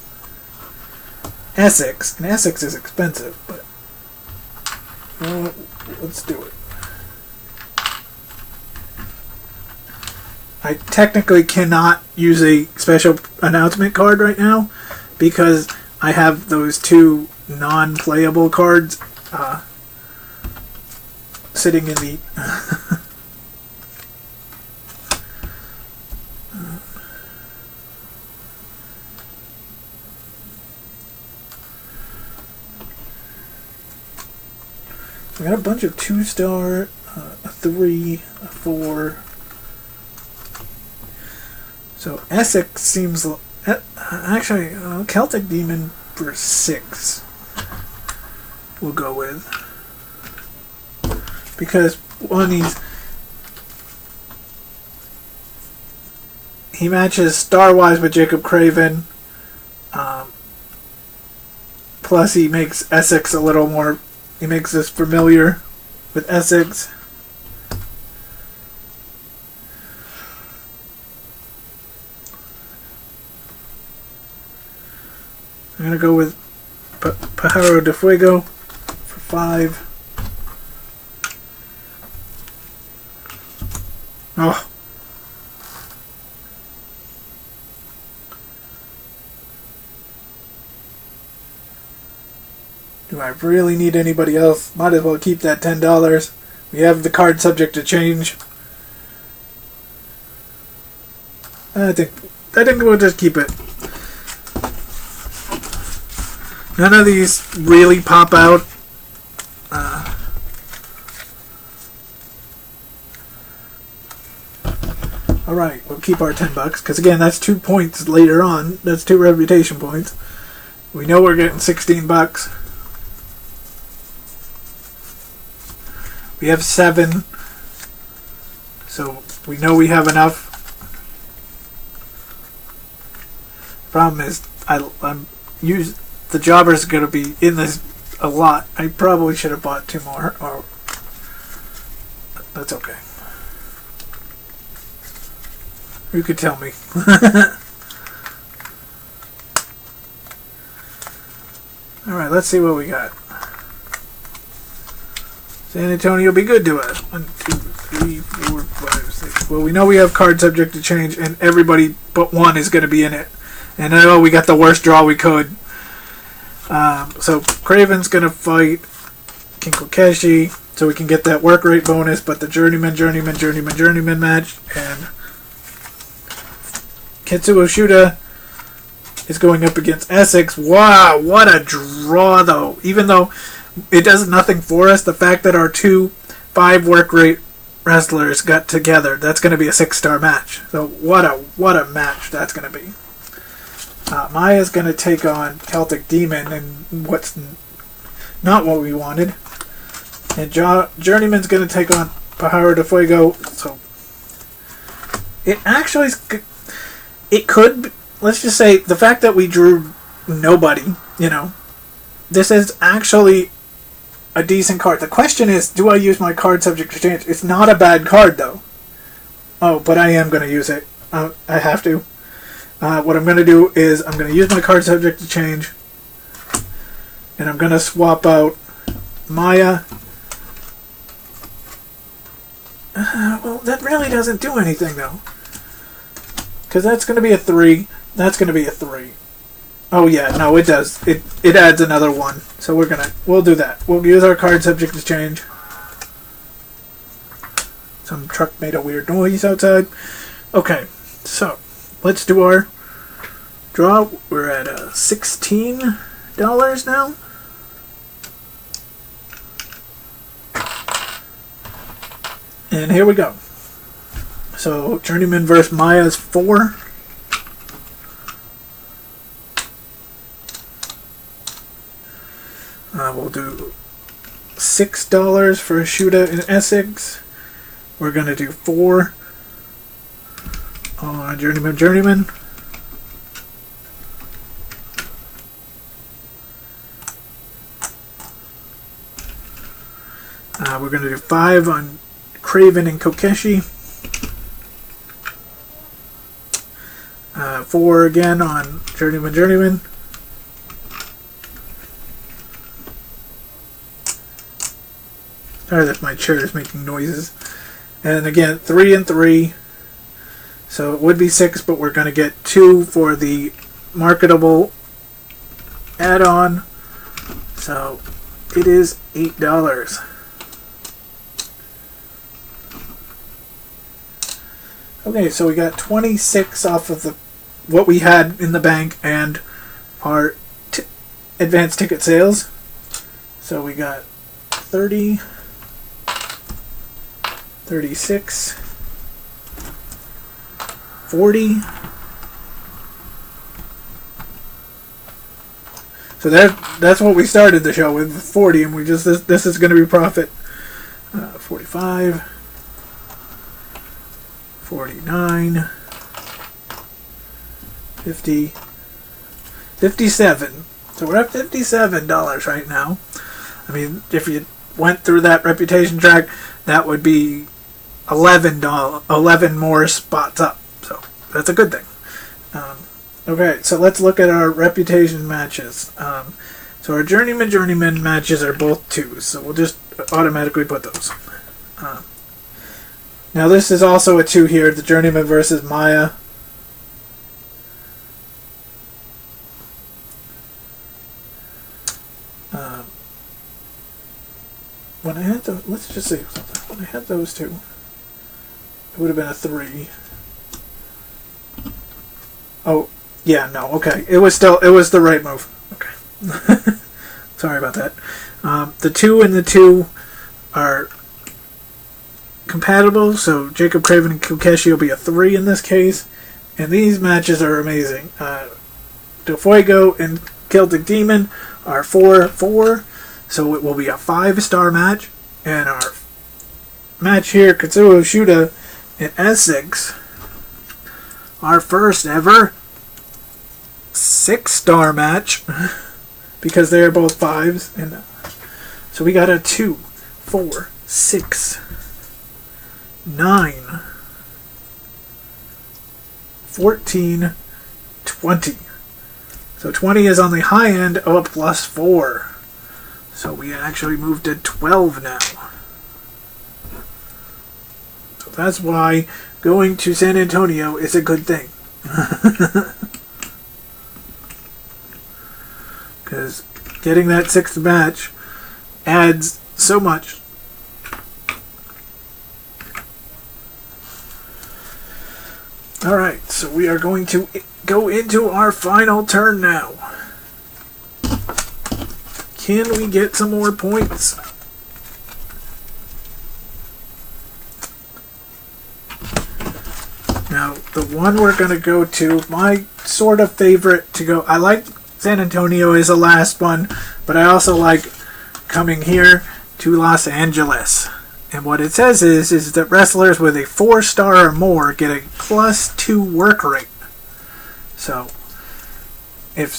Essex, and Essex is expensive, but you know what? Let's do it. I technically cannot use a special announcement card right now because I have those 2 non-playable cards sitting in the... I got a bunch of 2-star, a 3, a 4... So Essex seems... Actually, Celtic Demon for 6 we'll go with. Because, one, he matches star-wise with Jacob Craven. Plus he makes Essex a little more... He makes us familiar with Essex. I'm going to go with Pájaro de Fuego for 5. Oh. Do I really need anybody else? Might as well keep that $10. We have the card subject to change. I think we'll just keep it. None of these really pop out. Alright, we'll keep our $10, because again, that's 2 points later on. That's 2 reputation points. We know we're getting $16. We have 7. So, we know we have enough. Problem is, the jobber's going to be in this a lot. I probably should have bought 2 more. Or that's okay. You could tell me. Alright, let's see what we got. San Antonio be good to us. 1, 2, 3, 4, 5, 6. Well, we know we have card subject to change, and everybody but 1 is going to be in it. And I know we got the worst draw we could. So Craven's gonna fight King Kokeshi so we can get that work rate bonus, but the journeyman match, and Ketsuo Shuda is going up against Essex. Wow, what a draw though. Even though it does nothing for us, the fact that our 2 5 work rate wrestlers got together, that's gonna be a 6-star match. So what a match that's gonna be. Maya's going to take on Celtic Demon, and what's not what we wanted. And Journeyman's going to take on Pájaro de Fuego. So it actually, it could, let's just say, the fact that we drew nobody, you know, this is actually a decent card. The question is, do I use my card subject to change? It's not a bad card, though. Oh, but I am going to use it. I have to. What I'm going to do is I'm going to use my card subject to change. And I'm going to swap out Maya. Well, that really doesn't do anything, though. Because that's going to be a 3. That's going to be a 3. Oh, yeah. No, it does. It adds another 1. So we'll do that. We'll use our card subject to change. Some truck made a weird noise outside. Okay. So, let's do our draw. We're at $16 now. And here we go. So, Journeyman versus Maya is 4. We'll do $6 for Shuda in Essex. We're going to do 4 on Journeyman. We're going to do 5 on Craven and Kokeshi. 4 again on Journeyman. Sorry that my chair is making noises. And again, 3 and 3. So it would be 6, but we're going to get 2 for the marketable add-on. So it is $8. Okay, so we got 26 off of what we had in the bank and our advanced ticket sales. So we got 30, 36, 40. So that's what we started the show with, 40, and we just this is going to be profit. 45, 49, 50, 57. So we're at $57 right now. I mean, if you went through that reputation track, that would be $11 more spots up. So that's a good thing. Okay, so let's look at our reputation matches. So our journeyman matches are both 2s, so we'll just automatically put those. Now this is also a 2 here, the Journeyman versus Maya. When I had those, let's just see something. When I had those 2, it would have been a 3. Oh, yeah, no, okay. It was the right move. Okay. Sorry about that. The 2 and the 2 are compatible, so Jacob Craven and Kokeshi will be a 3 in this case. And these matches are amazing. Del Fuego and Celtic Demon are 4-4, so it will be a 5-star match. And our match here, Katsuo Shuda and Essex, our first ever 6-star match, because they are both 5s. And so we got a 2, 4, 6, 9, 14, 20. So 20 is on the high end of a +4. So we actually moved to 12 now. So that's why going to San Antonio is a good thing. Because getting that 6th match adds so much. Alright, so we are going to go into our final turn now. Can we get some more points? Now, the one we're going to go to, my sort of favorite to go, I like San Antonio as the last one, but I also like coming here to Los Angeles. And what it says is that wrestlers with a 4-star or more get a +2 work rate. So, if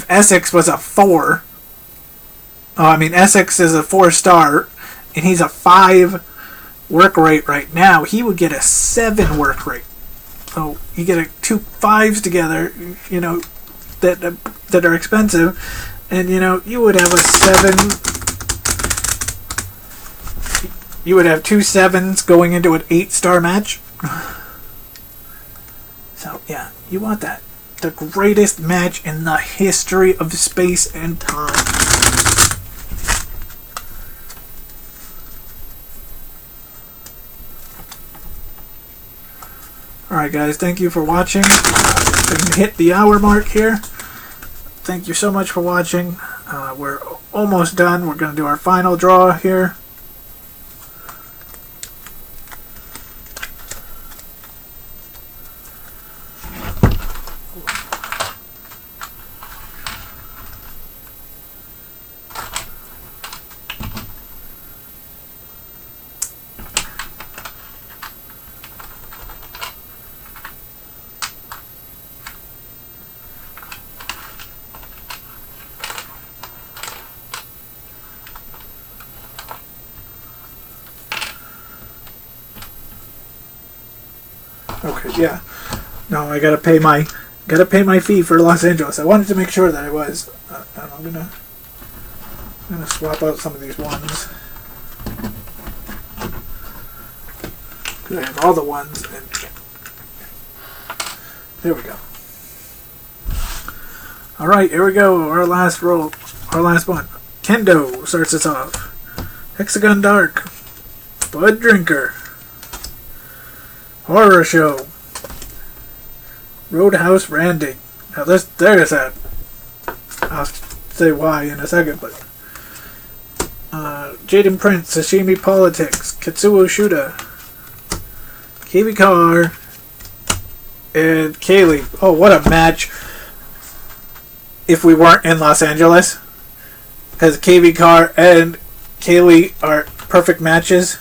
Essex was a 4, Essex is a 4-star, and he's a 5 work rate right now, he would get a 7 work rate. So, you get 2 5s together, that are expensive, and you know, you would have a 7. You would have 2 7s going into an 8-star match. So yeah, you want that. The greatest match in the history of space and time. Alright guys, thank you for watching. We can hit the hour mark here. Thank you so much for watching. We're almost done. We're going to do our final draw here. Okay, yeah. No, I gotta pay my fee for Los Angeles. I wanted to make sure that I was. I'm gonna swap out some of these ones. I have all the ones, and there we go. All right, here we go. Our last roll, our last one. Kendo starts us off. Hexagon Dark, Bud Drinker, Horror Show, Roadhouse Randy. Now there's that. I'll say why in a second, but Jaden Prince, Sashimi Politics, Katsuo Shuda, Kiwi Car, and Kaylee. Oh, what a match! If we weren't in Los Angeles, because Kiwi Car and Kaylee are perfect matches.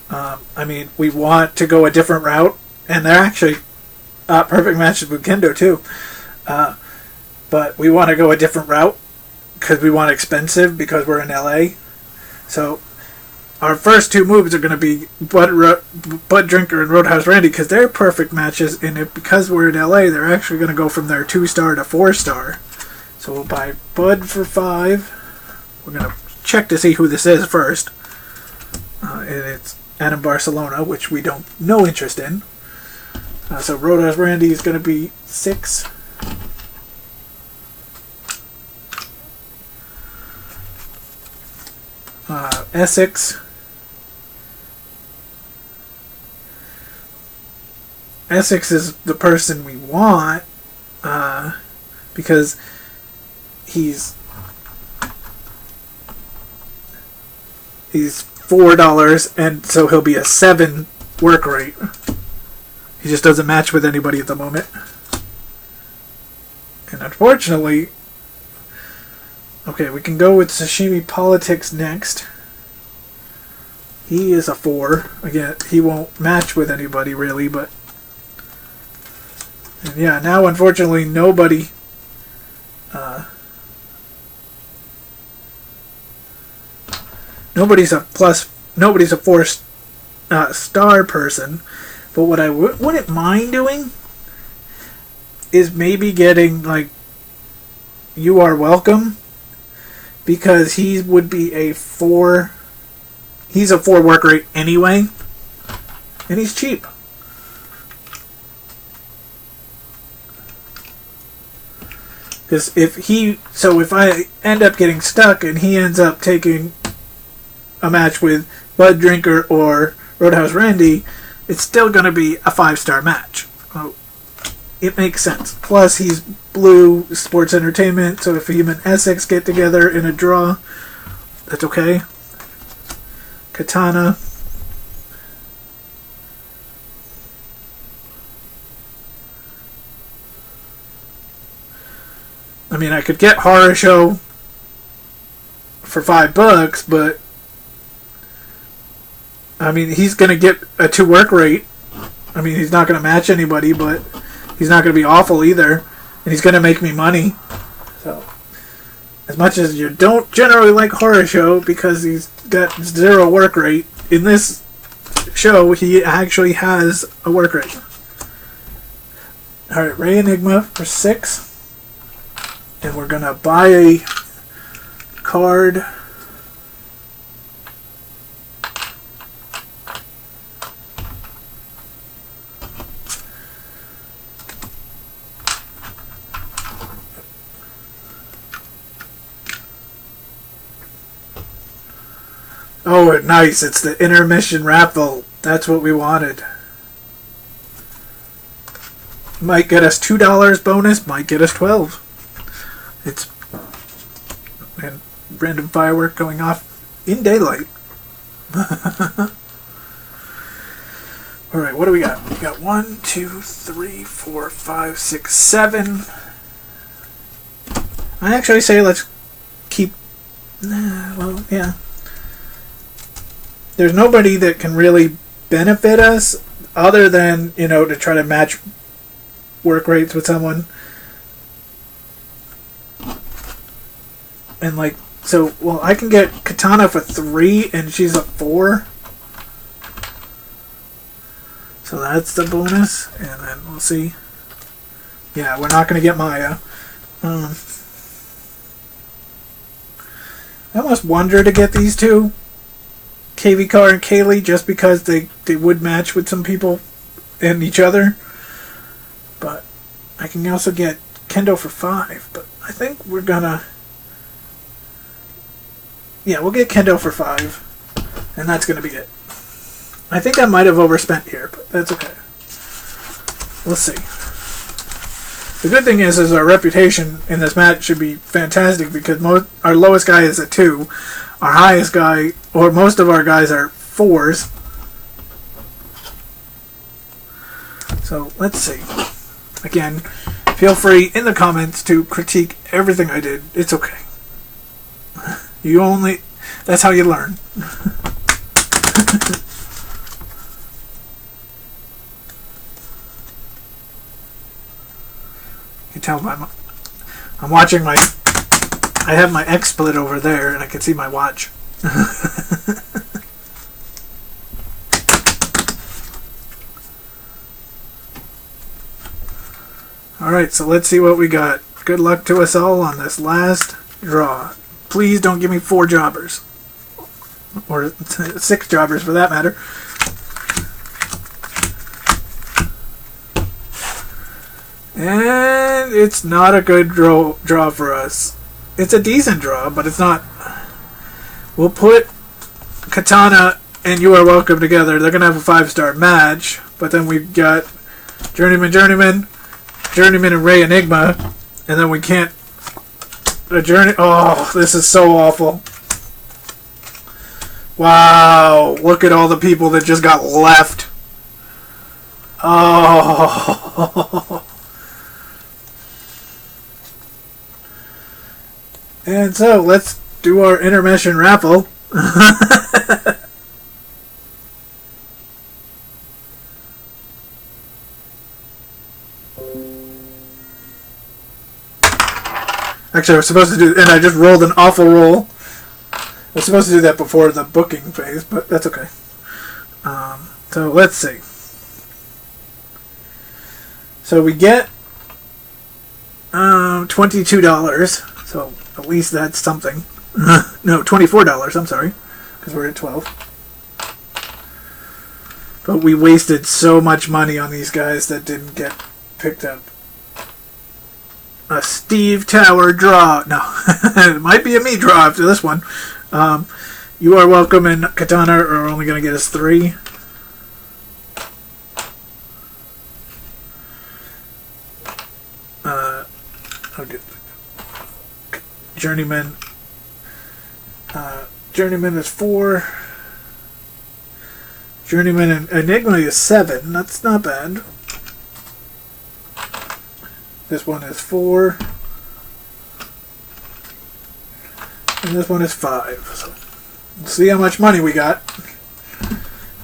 I mean, we want to go a different route, and they're actually perfect matches with Kendo too. But we want to go a different route because we want expensive because we're in LA. So our first 2 moves are going to be Bud Drinker and Roadhouse Randy because they're perfect matches, and because we're in LA, they're actually going to go from their 2-star to 4-star. So we'll buy Bud for 5. We're going to check to see who this is first. And it's Adam Barcelona, which we don't no interest in. So Roadhouse Randy is going to be 6. Essex. Essex is the person we want because he's $4, and so he'll be a 7 work rate. He just doesn't match with anybody at the moment. And unfortunately, okay, we can go with Sashimi Politics next. He is a 4. Again, he won't match with anybody really, but and yeah, now unfortunately nobody's a 4-star person. But what I wouldn't mind doing is maybe getting like You Are Welcome, because he would be a 4. He's a 4 work rate anyway, and he's cheap. Because if I end up getting stuck and he ends up taking a match with Bud Drinker or Roadhouse Randy, it's still going to be a 5-star match. So it makes sense. Plus, he's Blue Sports Entertainment, so if him and Essex get together in a draw, that's okay. Katana. I mean, I could get Horror Show for $5, but I mean, he's going to get a 2 work rate. I mean, he's not going to match anybody, but he's not going to be awful either, and he's going to make me money. So, as much as you don't generally like Horror Show because he's got 0 work rate, in this show he actually has a work rate. Alright, Ray Enigma for 6. And we're going to buy a card. Oh, nice. It's the intermission raffle. That's what we wanted. Might get us $2 bonus, might get us 12. It's and random firework going off in daylight. Alright, what do we got? We got 1, 2, 3, 4, 5, 6, 7. I actually say let's keep... well, yeah. There's nobody that can really benefit us other than, you know, to try to match work rates with someone. And like, so, well, I can get Katana for 3 and she's a 4. So that's the bonus. And then we'll see. Yeah, we're not going to get Maya. I almost wonder to get these two, KV Car and Kaylee, just because they would match with some people and each other. But I can also get Kendo for 5. But I think we're gonna... yeah, we'll get Kendo for 5. And that's gonna be it. I think I might have overspent here, but that's okay. We'll see. The good thing is our reputation in this match should be fantastic because our lowest guy is a 2. Our highest guy, or most of our guys, are 4s. So, let's see. Again, feel free in the comments to critique everything I did. It's okay. That's how you learn. You can tell I'm watching I have my XSplit over there, and I can see my watch. Alright, so let's see what we got. Good luck to us all on this last draw. Please don't give me 4 jobbers. Or 6 jobbers for that matter. And it's not a good draw for us. It's a decent draw, but it's not. We'll put Katana and You Are Welcome together. They're going to have a 5-star match. But then we've got Journeyman, and Ray Enigma. And then we can't... Oh, this is so awful. Wow. Look at all the people that just got left. Oh... And so, let's do our intermission raffle. Actually, I was supposed to do... and I just rolled an awful roll. I was supposed to do that before the booking phase, but that's okay. So, let's see. So, we get $22. So... at least that's something. No, $24, I'm sorry. Because we're at 12. But we wasted so much money on these guys that didn't get picked up. A Steve Tower draw. No. It might be a me draw after this one. You Are Welcome and Katana are only going to get us 3. Okay. Journeyman. Journeyman is 4. Journeyman and Enigma is 7. That's not bad. This one is 4. And this one is 5. So we'll see how much money we got.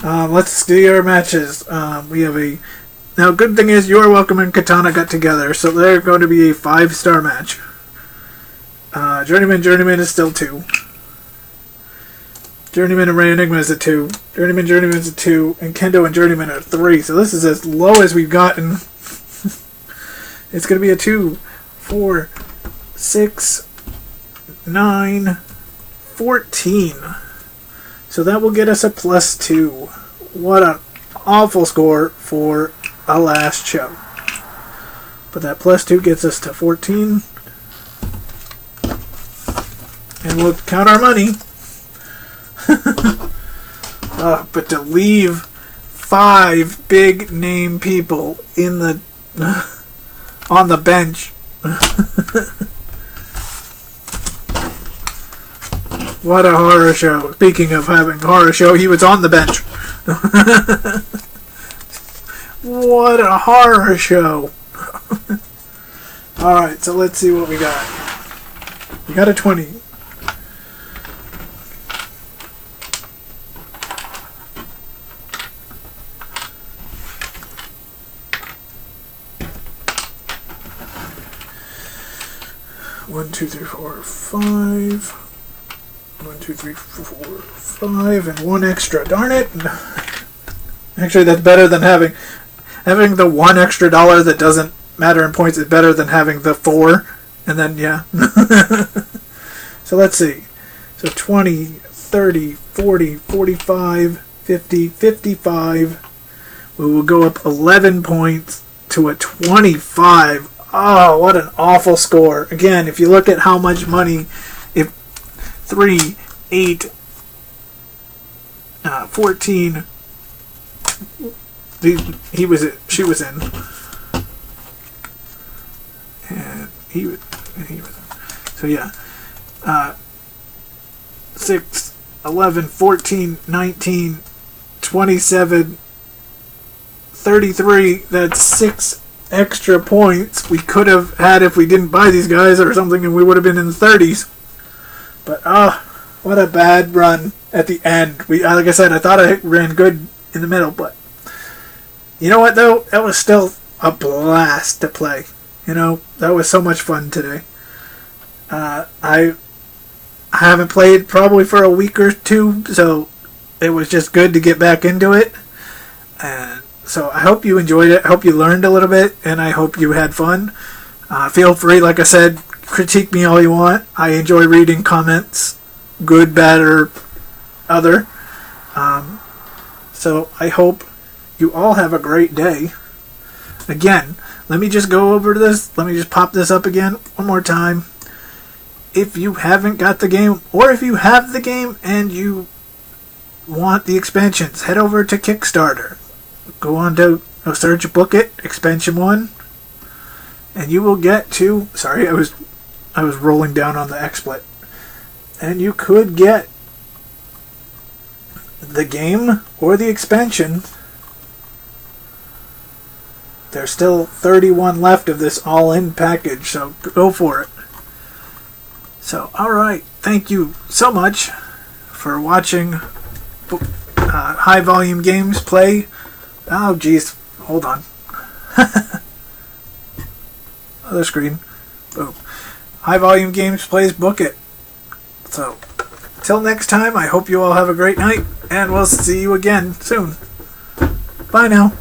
Let's see our matches. We have a... now, good thing is You Are Welcome and Katana got together, so they're going to be a 5-star match. Journeyman is still 2. Journeyman and Ray Enigma is a 2. Journeyman is a 2. And Kendo and Journeyman are 3. So this is as low as we've gotten. It's going to be a 2, 4, 6, 9, 14. So that will get us a +2. What an awful score for a last show. But that +2 gets us to 14. And we'll count our money. But to leave 5 big name people in the on the bench. What a horror show. Speaking of having a horror show, he was on the bench. What a horror show. Alright, so let's see what we got. We got a 20. One, two, three, four, 5. 1, 2, 3, 4, 5, and 1 extra. Darn it! Actually, that's better than having the $1 extra that doesn't matter in points. Is better than having the 4, and then yeah. So let's see. So 20, 30, 40, 45, 50, 55. We will go up 11 points to a 25. Oh, what an awful score. Again, if you look at how much money, if 3, 8, 14, she was in, and he was in. So yeah, 6, 11, 14, 19, 27, 33. That's 6 extra points we could have had if we didn't buy these guys or something, and we would have been in the 30s. But what a bad run at the end. Like I said, I thought I ran good in the middle, but you know what though? That was still a blast to play. You know, that was so much fun today. I haven't played probably for a week or 2, so it was just good to get back into it. And so I hope you enjoyed it. I hope you learned a little bit, and I hope you had fun. Feel free, like I said, critique me all you want. I enjoy reading comments, good, bad, or other. So I hope you all have a great day. Again, let me just go over this. Let me just pop this up again one more time. If you haven't got the game, or if you have the game and you want the expansions, head over to Kickstarter. Go on to search Book It Expansion 1, and you will get to. Sorry, I was rolling down on the XSplit, and you could get the game or the expansion. There's still 31 left of this all-in package, so go for it. So, alright, thank you so much for watching High Volume Games play. Oh, geez, hold on. Other screen. Boom. High Volume Games plays Book It. So, till next time, I hope you all have a great night, and we'll see you again soon. Bye now.